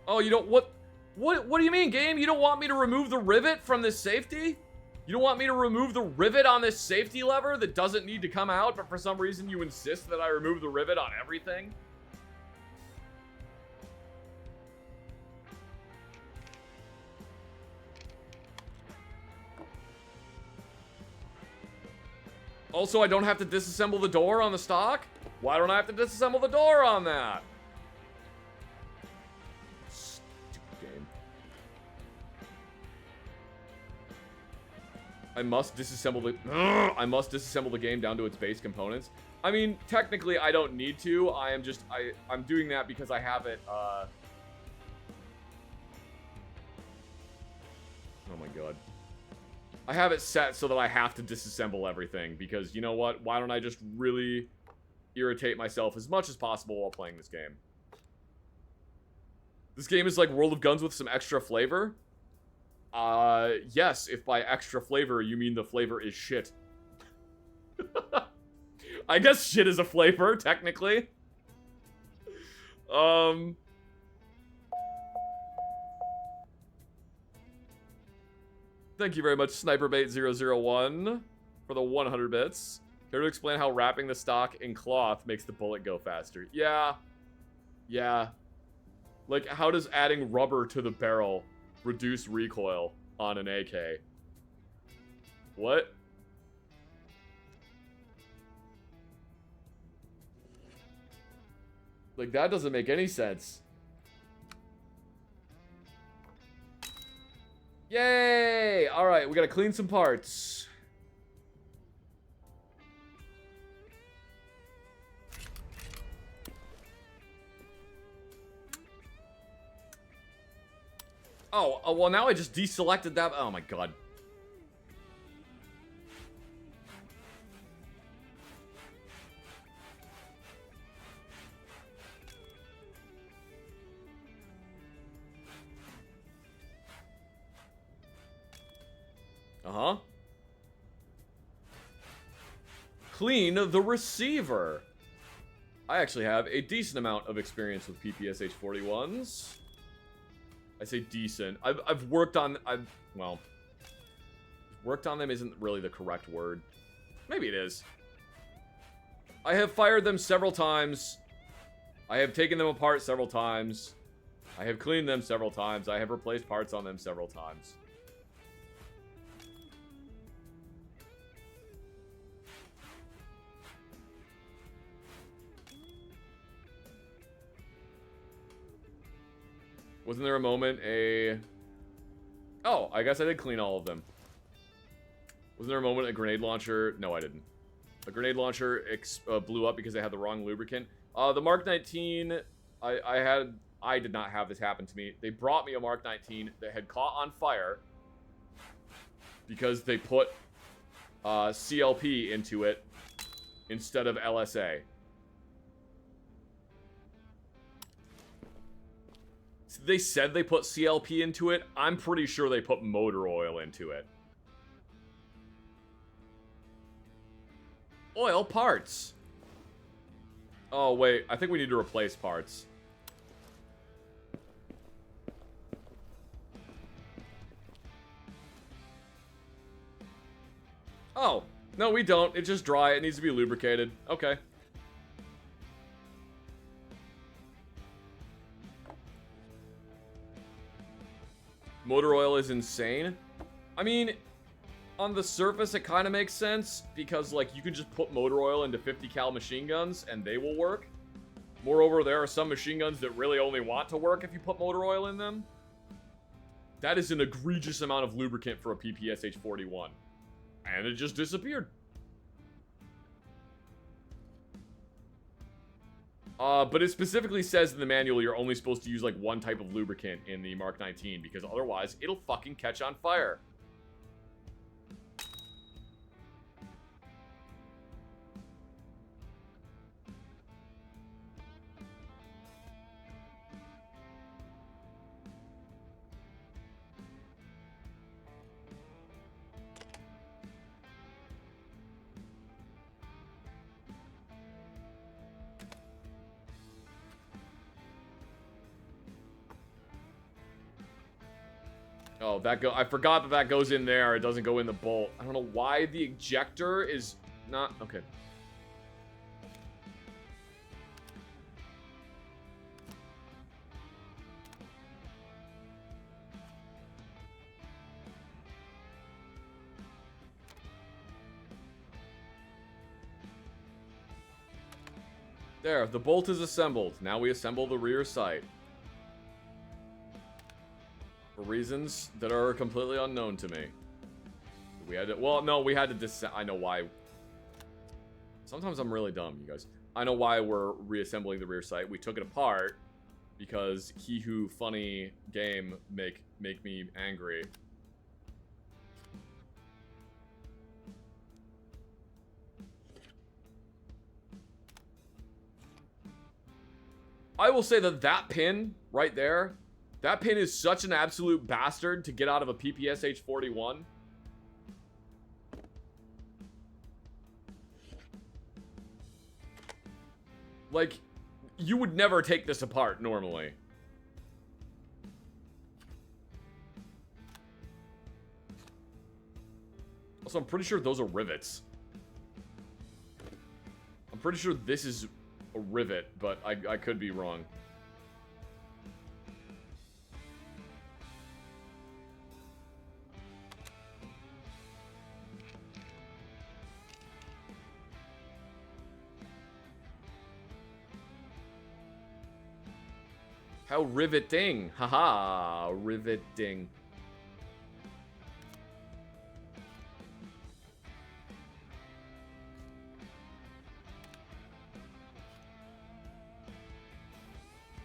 Oh, you don't... What do you mean, game? You don't want me to remove the rivet from this safety? You don't want me to remove the rivet on this safety lever that doesn't need to come out, but for some reason you insist that I remove the rivet on everything? Also, I don't have to disassemble the door on the stock? Why don't I have to disassemble the door on that? Stupid game. I must disassemble the game down to its base components. I mean, technically I don't need to. I'm doing that because I have it oh my god. I have it set so that I have to disassemble everything because, you know what? Why don't I just really irritate myself as much as possible while playing this game? This game is like World of Guns with some extra flavor. Yes, if by extra flavor you mean the flavor is shit. I guess shit is a flavor, technically. Thank you very much, SniperBait001, for the 100 bits. Here to explain how wrapping the stock in cloth makes the bullet go faster. Yeah. Yeah. Like, how does adding rubber to the barrel reduce recoil on an AK? What? Like, that doesn't make any sense. Yay! Alright, we gotta clean some parts. Oh, well now I just deselected that. Oh my god. Uh-huh. Clean the receiver. I actually have a decent amount of experience with PPSH 41s. I say decent. I've worked on... well... Worked on them isn't really the correct word. Maybe it is. I have fired them several times. I have taken them apart several times. I have cleaned them several times. I have replaced parts on them several times. Wasn't there a moment Oh, I guess I did clean all of them. Wasn't there a moment a grenade launcher... No, I didn't. A grenade launcher blew up because they had the wrong lubricant. The Mark 19... I did not have this happen to me. They brought me a Mark 19 that had caught on fire. because they put CLP into it instead of LSA. They said they put CLP into it. I'm pretty sure they put motor oil into it. Oil parts. Oh, wait. I think we need to replace parts. Oh. No, we don't. It's just dry. It needs to be lubricated. Okay. Motor oil is insane. I mean, on the surface, it kind of makes sense because, like, you can just put motor oil into 50 cal machine guns and they will work. Moreover, there are some machine guns that really only want to work if you put motor oil in them. That is an egregious amount of lubricant for a PPSH 41. And it just disappeared. But it specifically says in the manual you're only supposed to use, like, one type of lubricant in the Mark 19 because otherwise it'll fucking catch on fire. Oh, I forgot that goes in there. It doesn't go in the bolt. I don't know why the ejector is not... Okay. There, the bolt is assembled. Now we assemble the rear sight. For reasons that are completely unknown to me. We had to... Well, no, we had to... I know why. Sometimes I'm really dumb, you guys. I know why we're reassembling the rear sight. We took it apart because he who funny game make me angry. I will say that pin right there, that pin is such an absolute bastard to get out of a PPSH 41. Like, you would never take this apart normally. Also, I'm pretty sure those are rivets. I'm pretty sure this is a rivet, but I could be wrong. How riveting. Haha, riveting.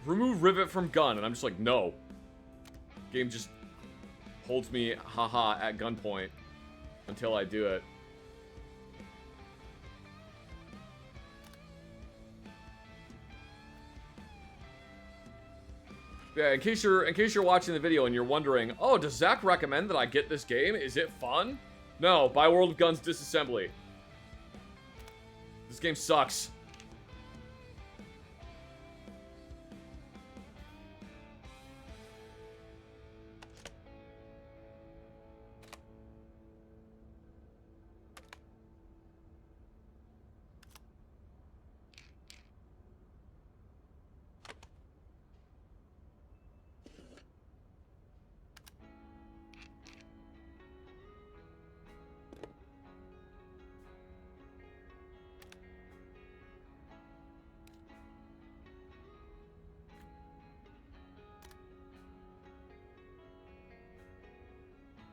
Remove rivet from gun, and I'm just like, no. Game just holds me, haha, at gunpoint until I do it. Yeah, in case you're watching the video and you're wondering, oh, does Zach recommend that I get this game? Is it fun? No, buy World of Guns Disassembly. This game sucks.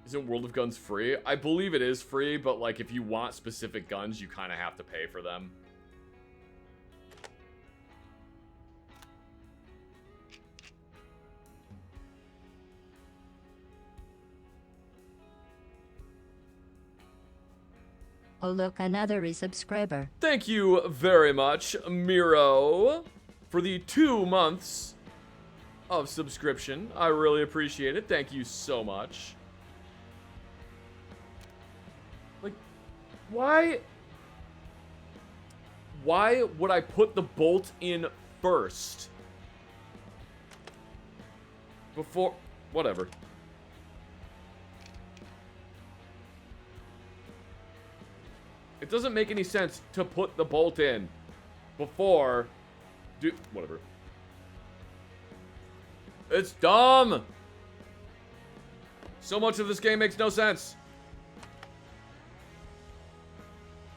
Isn't World of Guns free? I believe it is free, but like if you want specific guns, you kind of have to pay for them. Oh look, another resubscriber. Thank you very much, Miro, for the 2 months of subscription. I really appreciate it. Thank you so much. Like, why would I put the bolt in first? Before, whatever. It doesn't make any sense to put the bolt in before, whatever. It's dumb. So much of this game makes no sense.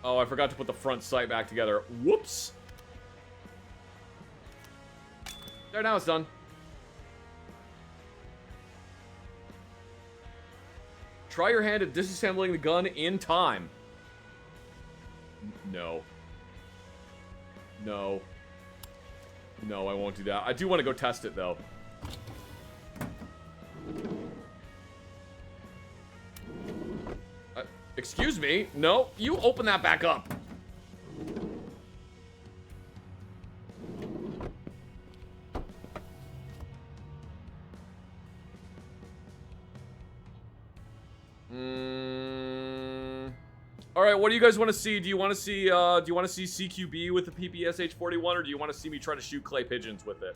Oh, I forgot to put the front sight back together. Whoops. There, now it's done. Try your hand at disassembling the gun in time. No. No. No, I won't do that. I do want to go test it, though. Excuse me? No, you open that back up. All right, what do you guys want to see? Do you want to see CQB with the PPSH 41, or do you want to see me try to shoot clay pigeons with it?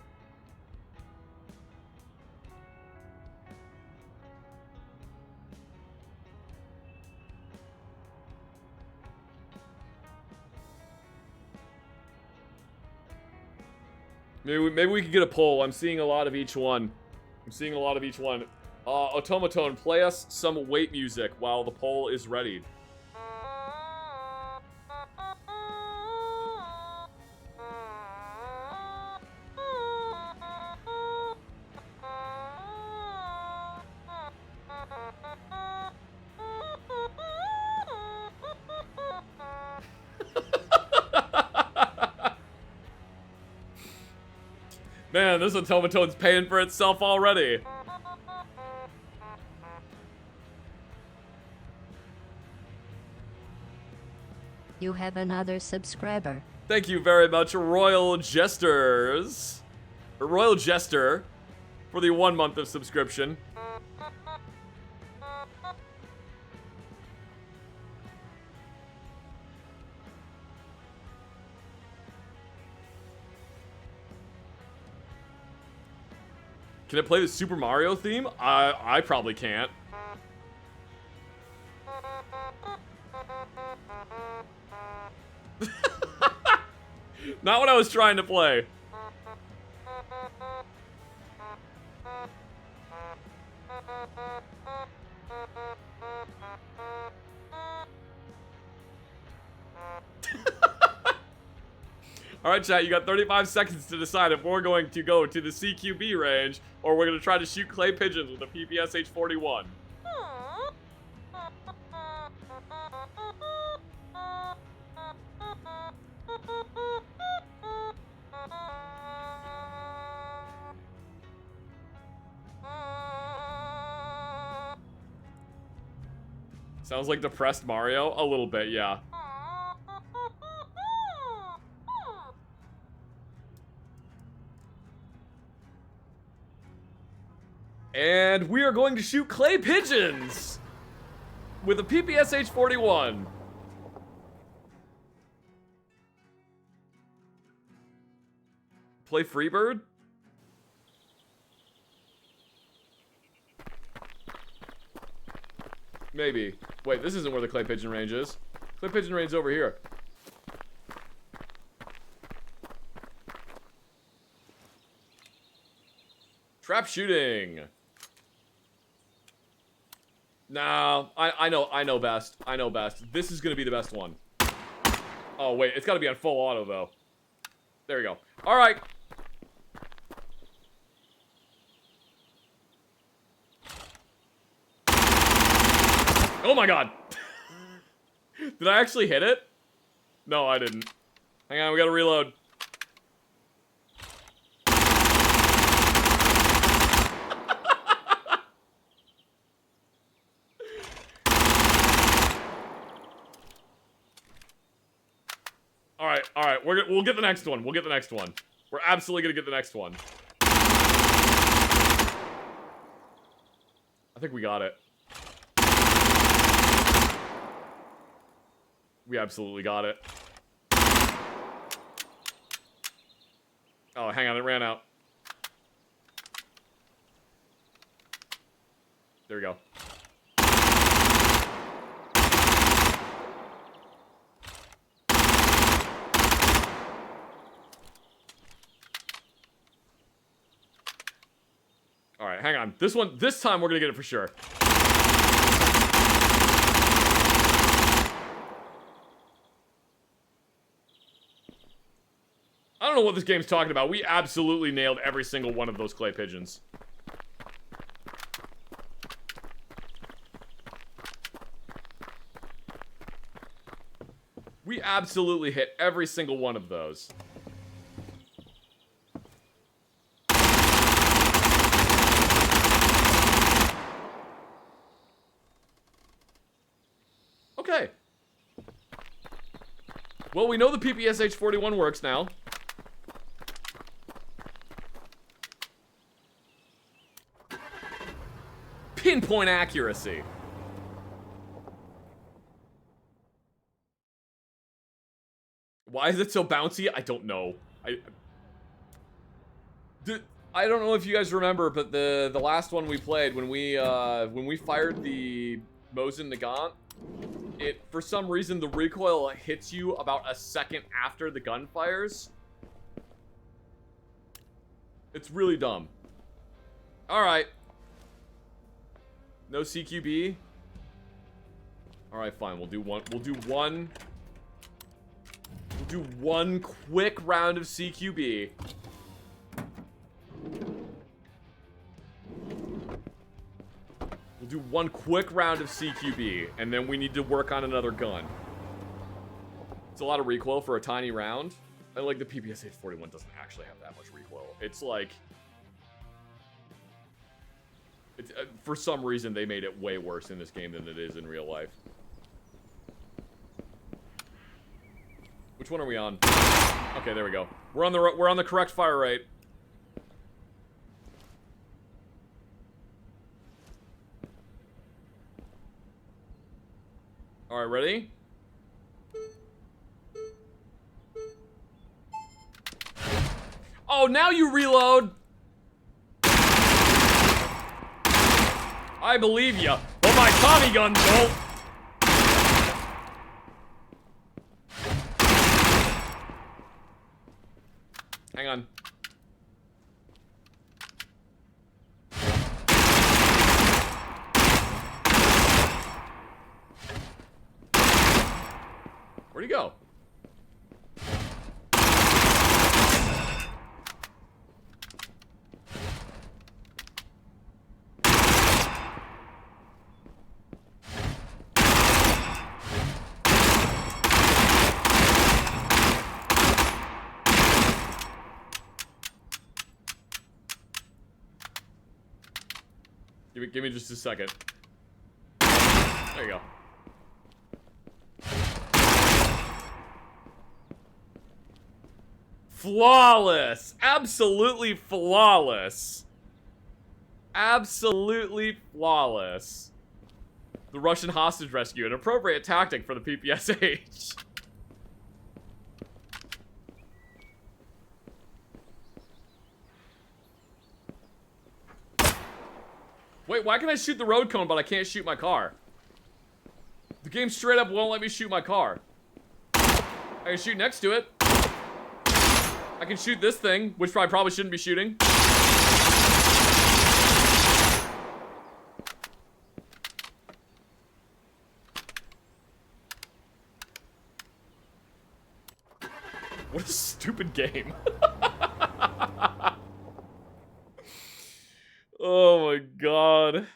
Maybe we could get a poll. I'm seeing a lot of each one. Automaton, play us some wait music while the poll is ready. Man, this automatone's paying for itself already. You have another subscriber. Thank you very much, Royal Jesters. Royal Jester, for the 1 month of subscription. Can it play the Super Mario theme? I probably can't. Not what I was trying to play. Alright, chat, you got 35 seconds to decide if we're going to go to the CQB range or we're going to try to shoot clay pigeons with a PPSH 41. Sounds like depressed Mario? A little bit, yeah. And we are going to shoot clay pigeons with a PPSH 41. Play Freebird? Maybe. Wait, this isn't where the clay pigeon range is. Clay pigeon range is over here. Trap shooting. No, I know best. I know best. This is gonna be the best one. Oh wait, it's gotta be on full auto though. There we go. Alright. Oh my god. Did I actually hit it? No, I didn't. Hang on, we gotta reload. We'll get the next one. We'll get the next one. We're absolutely gonna get the next one. I think we got it. We absolutely got it. Oh, hang on, it ran out. There we go. All right, hang on. This time we're gonna get it for sure. I don't know what this game's talking about. We absolutely nailed every single one of those clay pigeons. We absolutely hit every single one of those. Okay. Well, we know the PPSH 41 works now. Pinpoint accuracy. Why is it so bouncy? I don't know. I don't know if you guys remember, but the last one we played, when we fired the Mosin Nagant, it, for some reason, the recoil hits you about a second after the gun fires. It's really dumb. Alright. No CQB. Alright, fine. We'll do one quick round of CQB. We'll do one quick round of CQB, and then we need to work on another gun. It's a lot of recoil for a tiny round. And like the PPSH 41 doesn't actually have that much recoil. It's like... It's, for some reason, they made it way worse in this game than it is in real life. Which one are we on? Okay, there we go. We're on the correct fire rate. All right, ready? Oh, now you reload. I believe ya, but my Tommy gun don't. Hang on. Where'd he go? Give me just a second. There you go. Flawless! Absolutely flawless. Absolutely flawless. The Russian hostage rescue, an appropriate tactic for the PPSH. Wait, why can I shoot the road cone, but I can't shoot my car? The game straight up won't let me shoot my car. I can shoot next to it. I can shoot this thing, which I probably shouldn't be shooting. What a stupid game. Oh my god.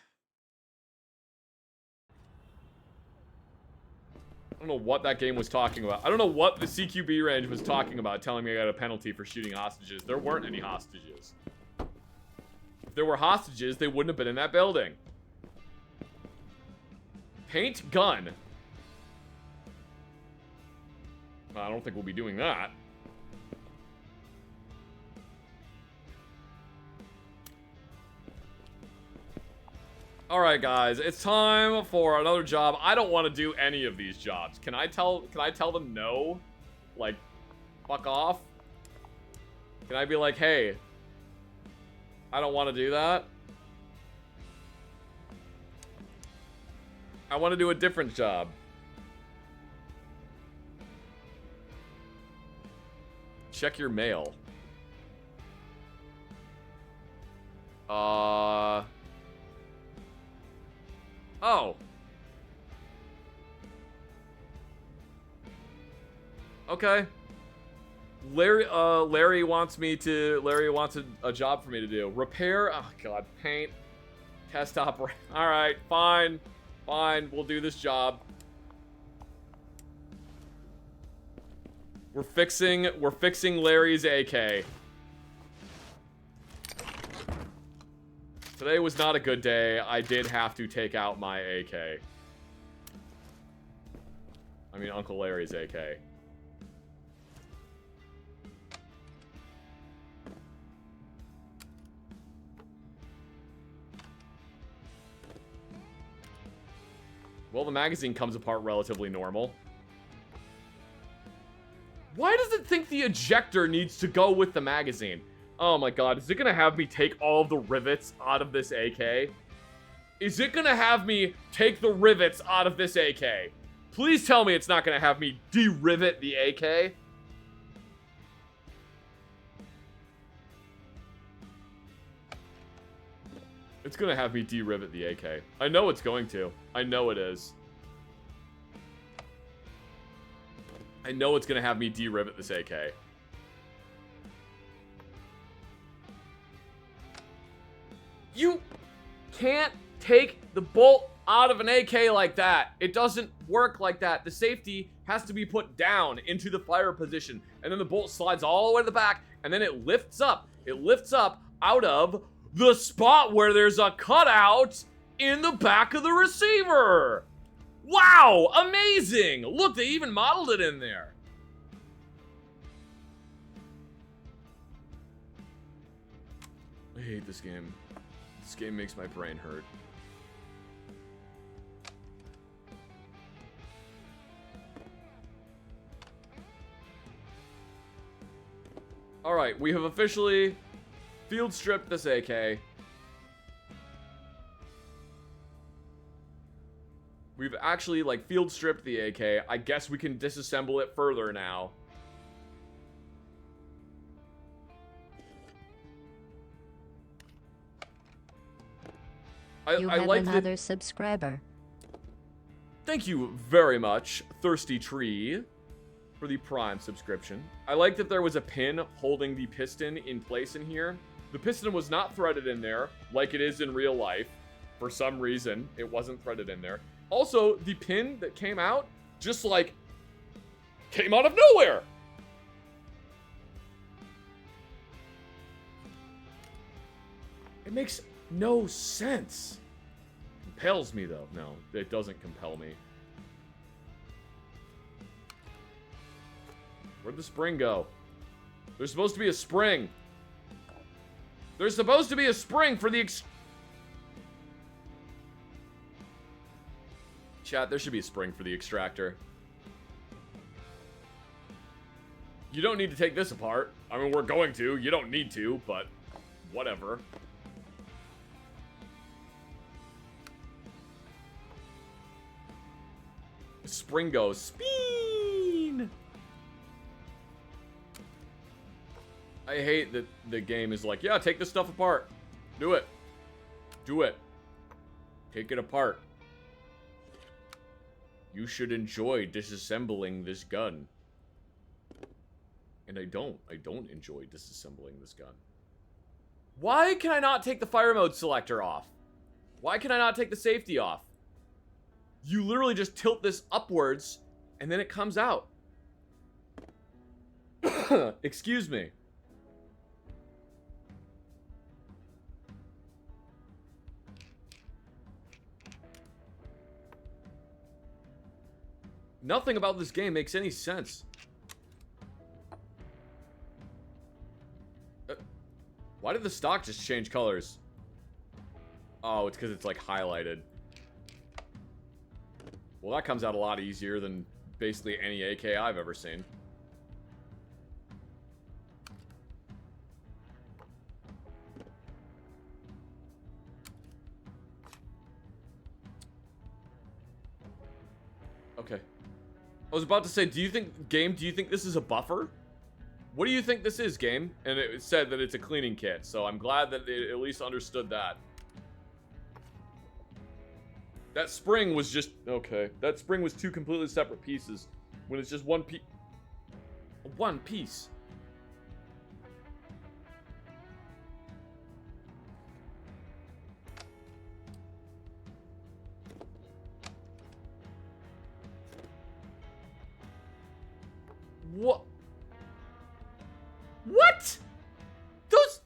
I don't know what that game was talking about. I don't know what the CQB range was talking about, telling me I got a penalty for shooting hostages. There weren't any hostages. If there were hostages, they wouldn't have been in that building. Paint gun. I don't think we'll be doing that. Alright, guys. It's time for another job. I don't want to do any of these jobs. Can I tell them no? Like, fuck off? Can I be like, hey, I don't want to do that? I want to do a different job. Check your mail. Oh. Okay. Larry wants a job for me to do. Repair, oh god, paint. Test operator. Alright, fine. Fine, we'll do this job. We're fixing Larry's AK. Today was not a good day. I did have to take out my AK. I mean, Uncle Larry's AK. Well, the magazine comes apart relatively normal. Why does it think the ejector needs to go with the magazine? Oh my god, is it gonna have me take all of the rivets out of this AK? Is it gonna have me take the rivets out of this AK? Please tell me it's not gonna have me de-rivet the AK. It's gonna have me de-rivet the AK. I know it's going to. I know it is. I know it's gonna have me de-rivet this AK. You can't take the bolt out of an AK like that. It doesn't work like that. The safety has to be put down into the fire position. And then the bolt slides all the way to the back. And then it lifts up. It lifts up out of the spot where there's a cutout in the back of the receiver. Wow, amazing. Look, they even modeled it in there. I hate this game. This game makes my brain hurt. Alright, we have officially field stripped this AK. We've actually, like, field stripped the AK. I guess we can disassemble it further now. You have another subscriber. Thank you very much, Thirsty Tree, for the Prime subscription. I like that there was a pin holding the piston in place in here. The piston was not threaded in there like it is in real life. For some reason, it wasn't threaded in there. Also, the pin that came out just, like, came out of nowhere. It makes no sense. Compels me, though. No, it doesn't compel me. Where'd the spring go? There's supposed to be a spring. There's supposed to be a spring for the Chat, there should be a spring for the extractor. You don't need to take this apart. I mean, we're going to. You don't need to, but whatever. Spring goes spin. I hate that the game is like, yeah, take this stuff apart. Do it. Do it. Take it apart. You should enjoy disassembling this gun. And I don't enjoy disassembling this gun. Why can I not take the fire mode selector off? Why can I not take the safety off? You literally just tilt this upwards, and then it comes out. Excuse me. Nothing about this game makes any sense. Why did the stock just change colors? Oh, it's because it's like highlighted. Well, that comes out a lot easier than basically any AK I've ever seen. Okay. I was about to say, do you think this is a buffer? What do you think this is, game? And it said that it's a cleaning kit, so I'm glad that it at least understood that. That spring was just... Okay. That spring was two completely separate pieces. When it's just one piece... One piece. What? What? Those...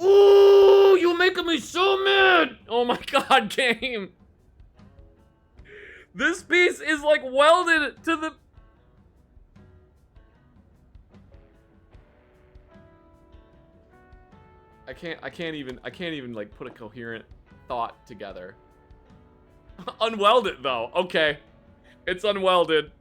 Ooh, you're making me so mad! Oh my god, game! This piece is like welded to the... I can't even like put a coherent thought together. Unweld it though. Okay. It's unwelded.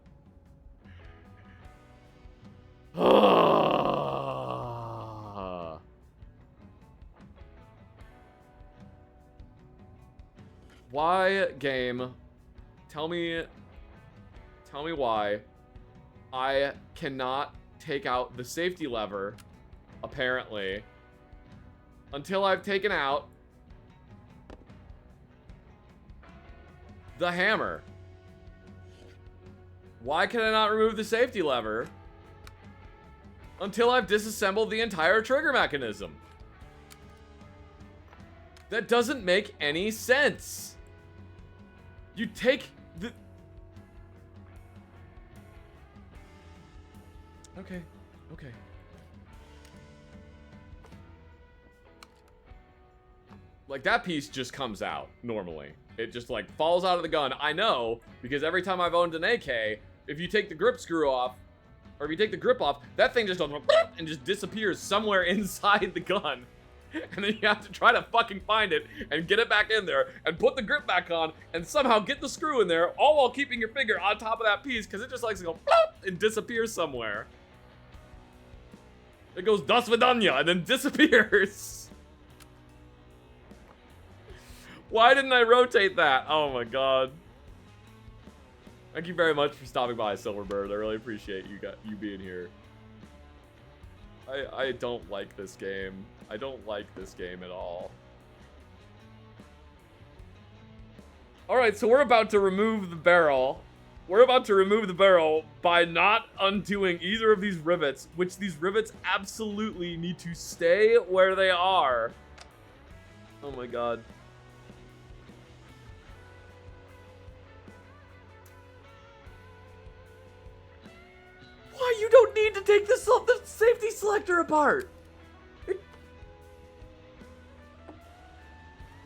Why, game? Tell me why I cannot take out the safety lever, apparently, until I've taken out the hammer. Why can I not remove the safety lever until I've disassembled the entire trigger mechanism? That doesn't make any sense. You take the... Okay. Like, that piece just comes out, normally. It just, like, falls out of the gun. I know, because every time I've owned an AK, if you take the grip screw off, or if you take the grip off, that thing just goes and just disappears somewhere inside the gun. And then you have to try to fucking find it and get it back in there and put the grip back on and somehow get the screw in there, all while keeping your finger on top of that piece because it just likes to go and disappears somewhere. It goes das vidanya and then disappears. Why didn't I rotate that? Oh my god. Thank you very much for stopping by, Silverbird. I really appreciate you being here. I don't like this game. I don't like this game at all. Alright, so we're about to remove the barrel. We're about to remove the barrel by not undoing either of these rivets, which these rivets absolutely need to stay where they are. Oh my god. Why? You don't need to take the safety selector apart. It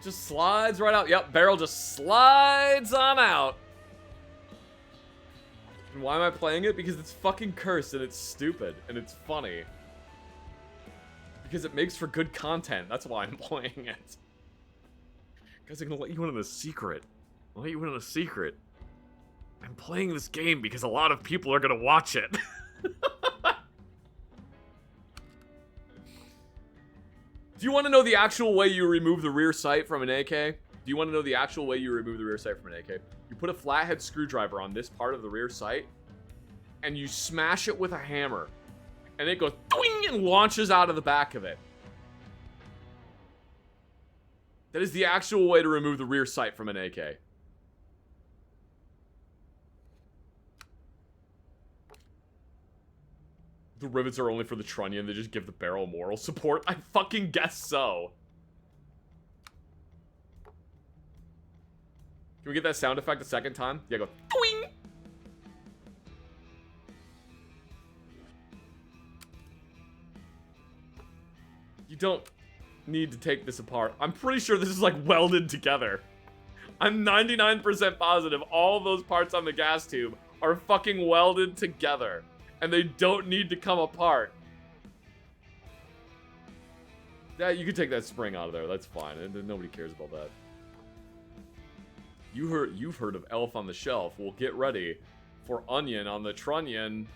just slides right out. Yep, barrel just slides on out. And why am I playing it? Because it's fucking cursed and it's stupid and it's funny. Because it makes for good content. That's why I'm playing it. Guys, I'm gonna let you in on a secret. I'll let you in on a secret. I'm playing this game because a lot of people are gonna watch it. Do you want to know the actual way you remove the rear sight from an AK? Do you want to know the actual way you remove the rear sight from an AK? You put a flathead screwdriver on this part of the rear sight, and you smash it with a hammer, and it goes doing and launches out of the back of it. That is the actual way to remove the rear sight from an AK. The rivets are only for the trunnion. They just give the barrel moral support. I fucking guess so. Can we get that sound effect a second time? Yeah, go twing. You don't need to take this apart. I'm pretty sure this is like welded together. I'm 99% positive all those parts on the gas tube are fucking welded together. And they don't need to come apart. Yeah, you can take that spring out of there. That's fine. Nobody cares about that. You've heard of Elf on the Shelf. Well, get ready for Onion on the Trunnion.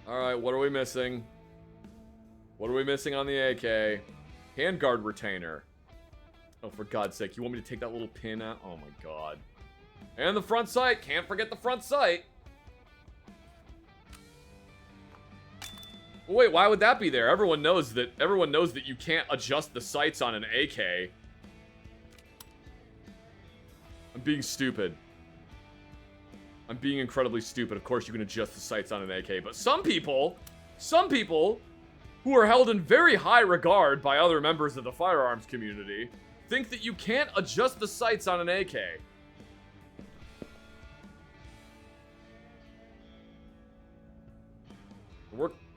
Alright, what are we missing? What are we missing on the AK? Handguard retainer. Oh, for God's sake, you want me to take that little pin out? Oh my God. And the front sight. Can't forget the front sight. Well, wait, why would that be there? Everyone knows that you can't adjust the sights on an AK. I'm being stupid. I'm being incredibly stupid. Of course you can adjust the sights on an AK, but some people who are held in very high regard by other members of the firearms community think that you can't adjust the sights on an AK.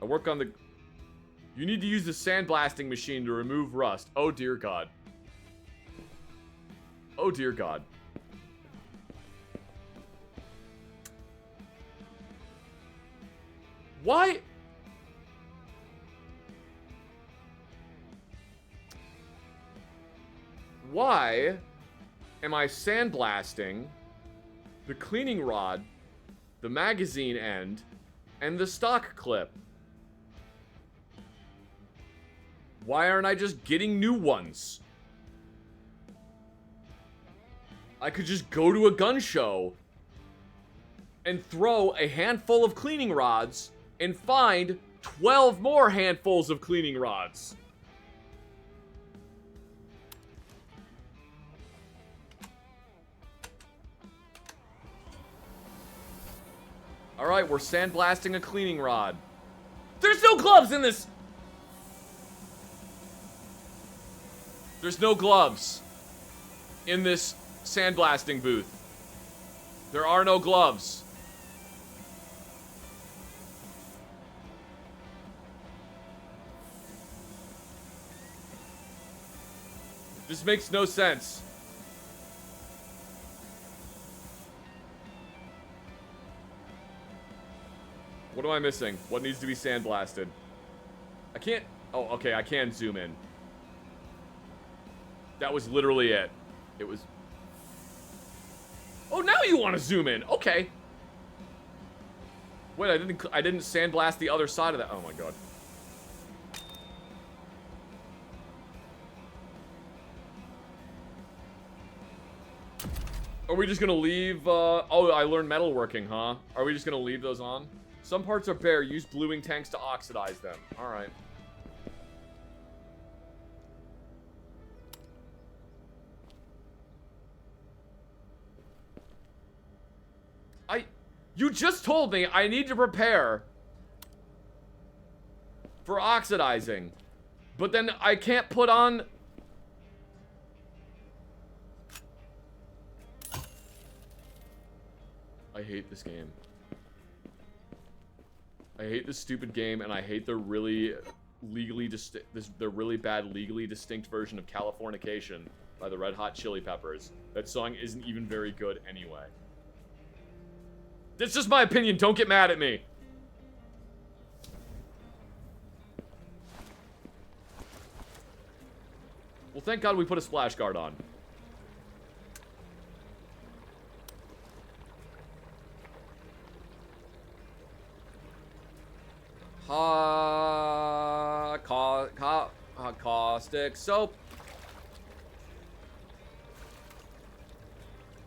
I work on the... You need to use the sandblasting machine to remove rust. Oh dear God. Oh dear God. Why? Why am I sandblasting the cleaning rod, the magazine end, and the stock clip? Why aren't I just getting new ones? I could just go to a gun show and throw a handful of cleaning rods and find 12 more handfuls of cleaning rods. Alright, we're sandblasting a cleaning rod. There's no gloves in this! There's no gloves in this sandblasting booth. There are no gloves. This makes no sense. What am I missing? What needs to be sandblasted? I can't... Oh, okay, I can zoom in. That was literally it. It was... Oh, now you want to zoom in. Okay. Wait, I didn't sandblast the other side of that. Oh my God. Are we just gonna leave, oh, I learned metalworking, huh? Are we just gonna leave those on? Some parts are bare. Use bluing tanks to oxidize them. Alright. You just told me I need to prepare for oxidizing. But then I can't put on... I hate this game. I hate this stupid game, and I hate the really bad legally distinct version of Californication by the Red Hot Chili Peppers. That song isn't even very good anyway. That's just my opinion. Don't get mad at me. Well, thank God we put a splash guard on. Caustic soap.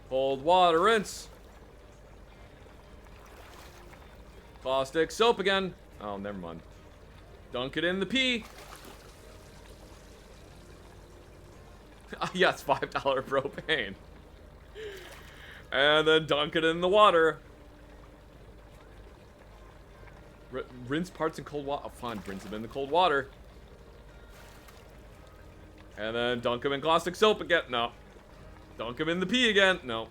Cold water rinse. Caustic soap again. Oh, never mind. Dunk it in the pee. Yes, $5 propane. And then dunk it in the water. Rinse parts in cold water. Oh, fine, rinse them in the cold water. And then dunk them in caustic soap again. No. Dunk them in the pee again. No.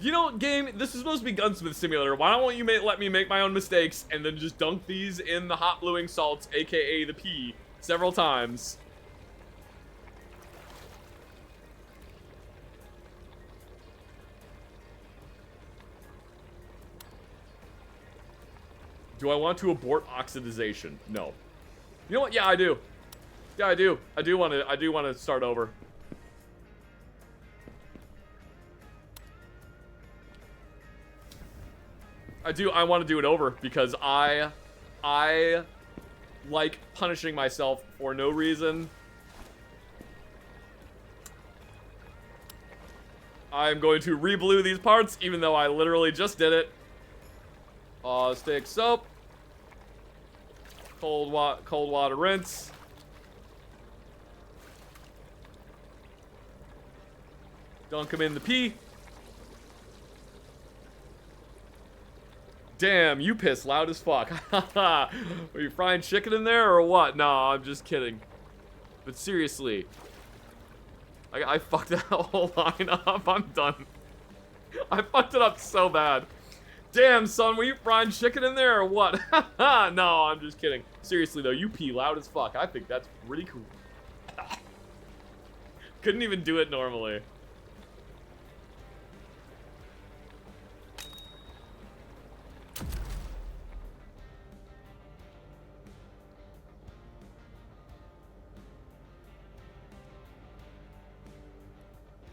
You know, game, this is supposed to be Gunsmith Simulator. Why don't you let me make my own mistakes and then just dunk these in the hot bluing salts, aka the P, several times? Do I want to abort oxidization? No. You know what? Yeah, I do. Yeah, I do. I do want to start over. I want to do it over because I like punishing myself for no reason. I'm going to re-blue these parts even though I literally just did it. Stick soap. Cold water rinse. Dunk them in the pee. Damn, you piss loud as fuck. Are you frying chicken in there or what? No, I'm just kidding. But seriously, I fucked that whole line up. I'm done. I fucked it up so bad. Damn, son, were you frying chicken in there or what? No, I'm just kidding. Seriously, though, you pee loud as fuck. I think that's pretty cool. Couldn't even do it normally.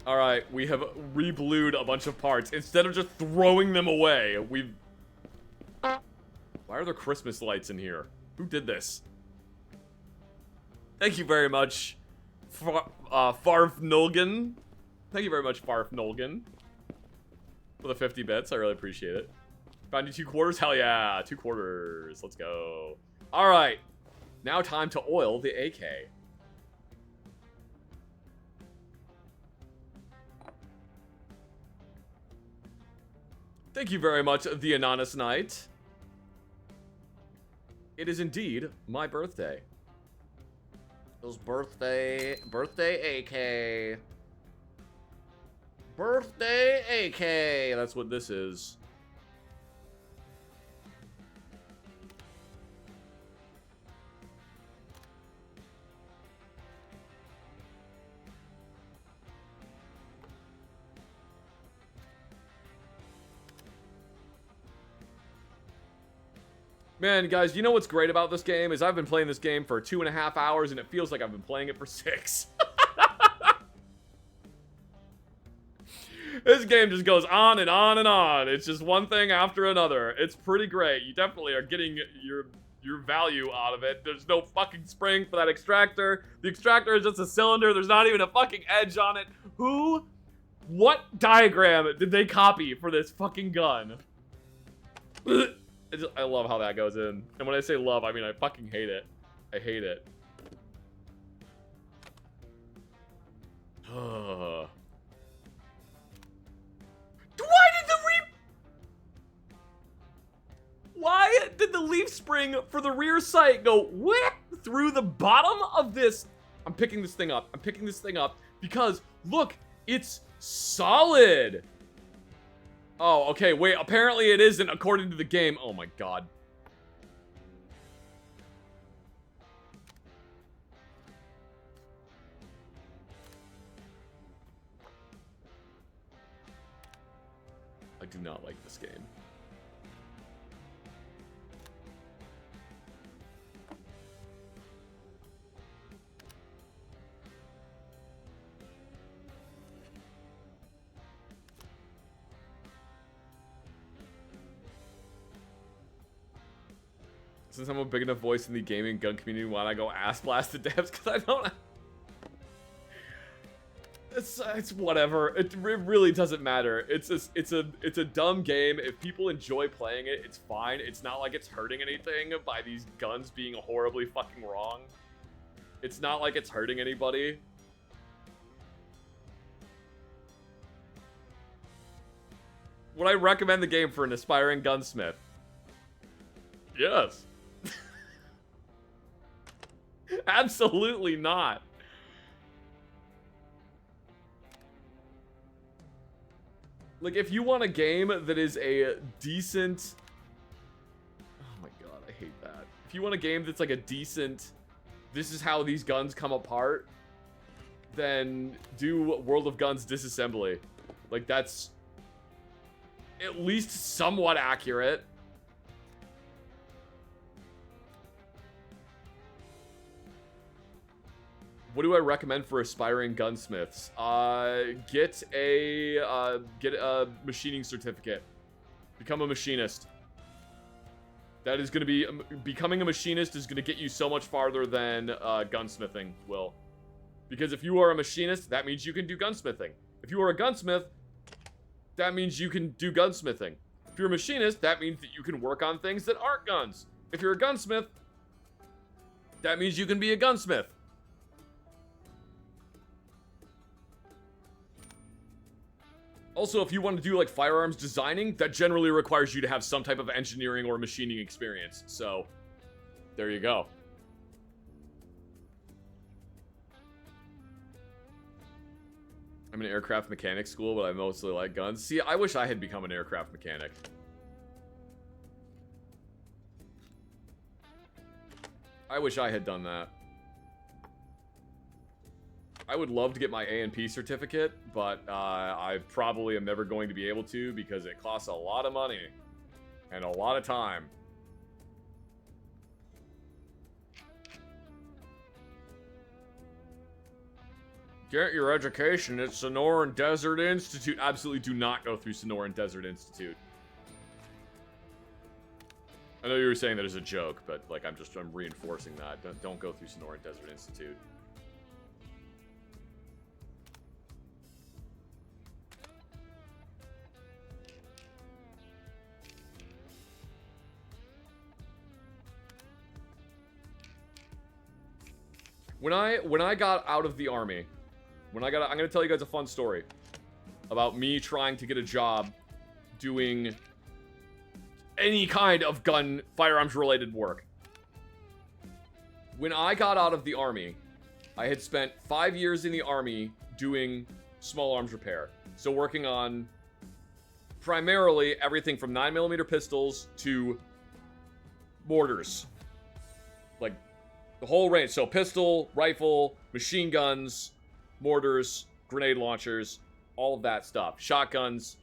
All right, we have re-blued a bunch of parts. Instead of just throwing them away, we've... Why are there Christmas lights in here? Who did this? Thank you very much, Farfnolgan. Thank you very much, Farfnolgan. For the 50 bits, I really appreciate it. Found you 2 quarters? Hell yeah, 2 quarters. Let's go. All right, now time to oil the AK. Thank you very much, the Anonymous Knight. It is indeed my birthday. It was birthday AK. Birthday AK. That's what this is. Man, guys, you know what's great about this game is I've been playing this game for 2.5 hours and it feels like I've been playing it for 6. This game just goes on and on and on. It's just one thing after another. It's pretty great. You definitely are getting your value out of it. There's no fucking spring for that extractor. The extractor is just a cylinder. There's not even a fucking edge on it. What diagram did they copy for this fucking gun? I love how that goes in. And when I say love, I mean I fucking hate it. I hate it. Why did the leaf spring for the rear sight go whip through the bottom of this? I'm picking this thing up. I'm picking this thing up because look, it's solid. Oh, okay, wait, apparently it isn't according to the game. Oh my god. I do not like this game. Since I'm a big enough voice in the gaming gun community, why don't I go ass blast the devs? Because I don't... It's whatever. It really doesn't matter. It's a dumb game. If people enjoy playing it, it's fine. It's not like it's hurting anything by these guns being horribly fucking wrong. It's not like it's hurting anybody. Would I recommend the game for an aspiring gunsmith? Yes. Absolutely not. Like, if you want a game that is a decent... Oh my god, I hate that. If you want a game that's like a decent... This is how these guns come apart, then do World of Guns Disassembly. Like, that's at least somewhat accurate. What do I recommend for aspiring gunsmiths? Get a machining certificate. Become a machinist. That is going to be... Becoming a machinist is going to get you so much farther than gunsmithing will. Because if you are a machinist, that means you can do gunsmithing. If you are a gunsmith, that means you can do gunsmithing. If you're a machinist, that means that you can work on things that aren't guns. If you're a gunsmith, that means you can be a gunsmith. Also, if you want to do like firearms designing, that generally requires you to have some type of engineering or machining experience. So, there you go. I'm in aircraft mechanic school, but I mostly like guns. See, I wish I had become an aircraft mechanic. I wish I had done that. I would love to get my A&P certificate, but I probably am never going to be able to because it costs a lot of money and a lot of time. Get your education at Sonoran Desert Institute. Absolutely do not go through Sonoran Desert Institute. I know you were saying that as a joke, but like I'm reinforcing that. Don't go through Sonoran Desert Institute. When I got out of the army, I'm gonna tell you guys a fun story about me trying to get a job doing any kind of firearms related work. When I got out of the army, I had spent 5 years in the army doing small arms repair. So working on primarily everything from 9mm pistols to mortars. Like the whole range. So pistol, rifle, machine guns, mortars, grenade launchers, all of that stuff. Shotguns.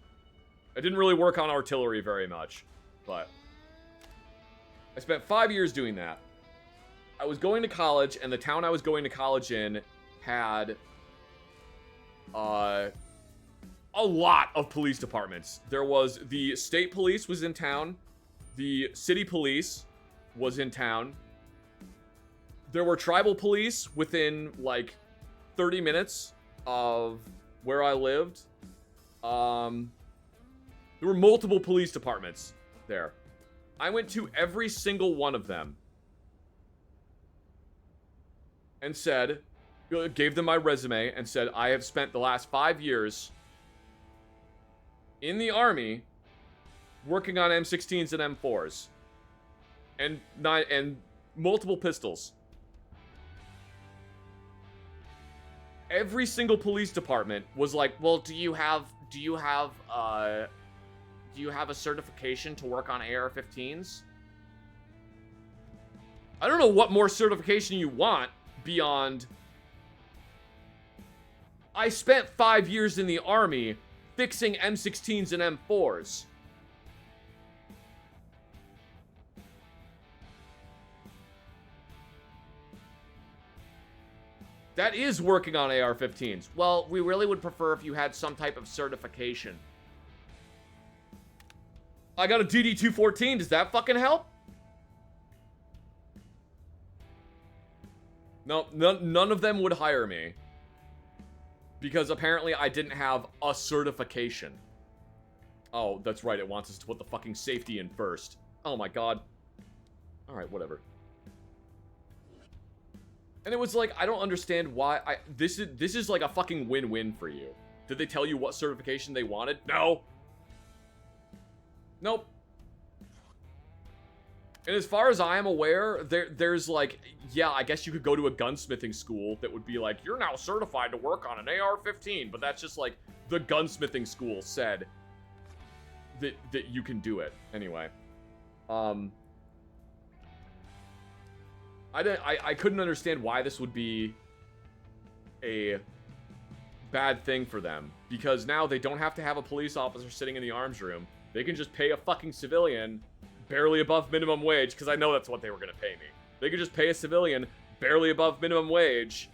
I didn't really work on artillery very much, but I spent 5 years doing that. I was going to college, and the town I was going to college in had a lot of police departments. There was the state police was in town. The city police was in town. There were tribal police within, like, 30 minutes of where I lived. There were multiple police departments there. I went to every single one of them and said, gave them my resume and said, I have spent the last 5 years in the army working on M16s and M4s and multiple pistols. Every single police department was like, well, do you have a certification to work on AR-15s? I don't know what more certification you want beyond I spent 5 years in the army fixing M16s and M4s. That is working on AR-15s. Well, we really would prefer if you had some type of certification. I got a DD-214. Does that fucking help? No, none of them would hire me. Because apparently I didn't have a certification. Oh, that's right. It wants us to put the fucking safety in first. Oh my god. Alright, whatever. And it was like, I don't understand why this is like a fucking win-win for you. Did they tell you what certification they wanted? No. Nope. And as far as I am aware, there's like, yeah, I guess you could go to a gunsmithing school that would be like, you're now certified to work on an AR-15, but that's just like the gunsmithing school said that you can do it anyway. I couldn't understand why this would be a bad thing for them, because now they don't have to have a police officer sitting in the arms room. They can just pay a fucking civilian barely above minimum wage, because I know that's what they were gonna pay me. They could just pay a civilian barely above minimum wage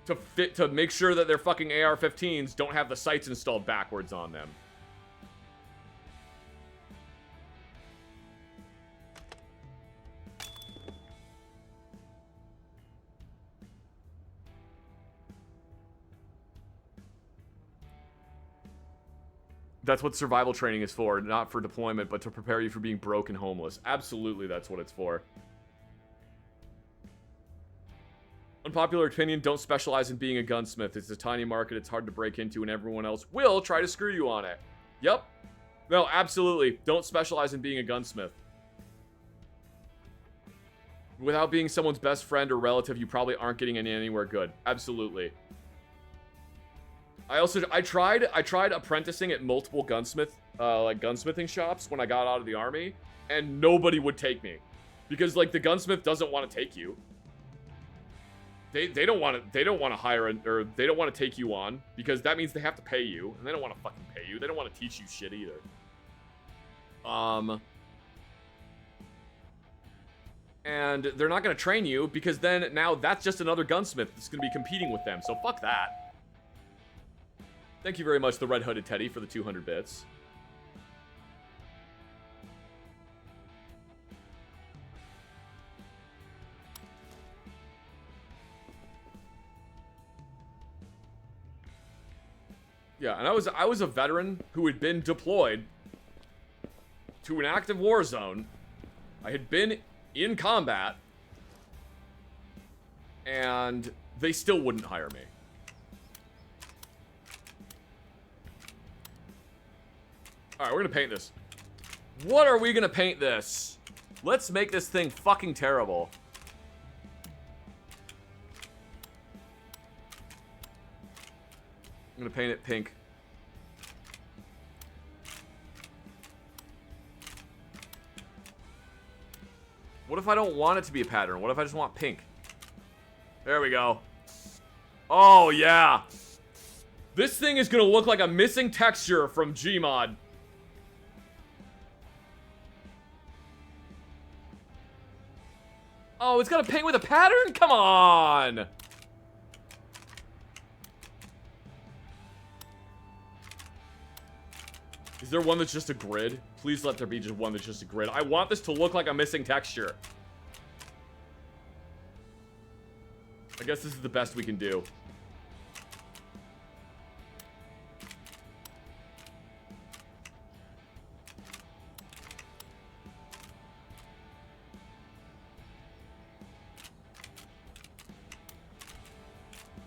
to make sure that their fucking AR-15s don't have the sights installed backwards on them. That's what survival training is for, not for deployment, but to prepare you for being broke and homeless. Absolutely, that's what it's for. Unpopular opinion, don't specialize in being a gunsmith. It's a tiny market, it's hard to break into, and everyone else will try to screw you on it. Yep. No, absolutely. Don't specialize in being a gunsmith. Without being someone's best friend or relative, you probably aren't getting anywhere good. Absolutely. I tried apprenticing at multiple gunsmithing shops when I got out of the army, and nobody would take me. Because, like, the gunsmith doesn't want to take you. They don't want to hire, or they don't want to take you on, because that means they have to pay you, and they don't want to fucking pay you. They don't want to teach you shit either. And they're not going to train you, because then now that's just another gunsmith that's going to be competing with them, so fuck that. Thank you very much, the Red Hooded Teddy, for the 200 bits. Yeah, and I was a veteran who had been deployed to an active war zone. I had been in combat, and they still wouldn't hire me. Alright, we're gonna paint this. What are we gonna paint this? Let's make this thing fucking terrible. I'm gonna paint it pink. What if I don't want it to be a pattern? What if I just want pink? There we go. Oh, yeah. This thing is gonna look like a missing texture from Gmod. Oh, it's got to paint with a pattern? Come on! Is there one that's just a grid? Please let there be just one that's just a grid. I want this to look like a missing texture. I guess this is the best we can do.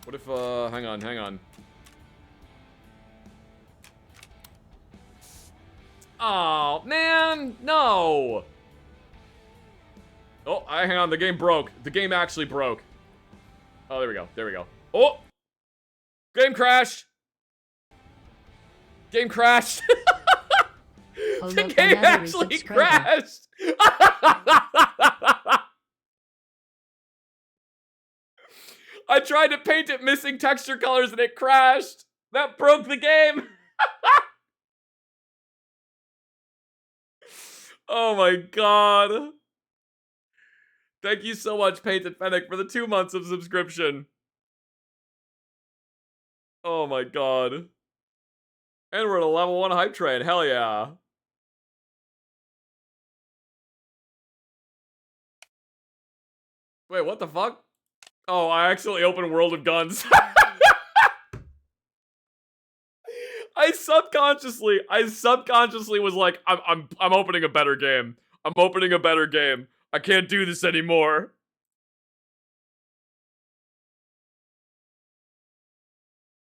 What if, hang on. Oh, man, no. Oh, hang on, the game broke. The game actually broke. Oh, there we go. Oh! Game crashed! Game crashed! The game actually crashed! I tried to paint it missing texture colors and it crashed. That broke the game. Oh my god. Thank you so much, Painted Fennec, for the 2 months of subscription. Oh my god. And we're at a level 1 hype train. Hell yeah. Wait, what the fuck? Oh, I accidentally opened World of Guns. I subconsciously was like, I'm opening a better game. I'm opening a better game. I can't do this anymore.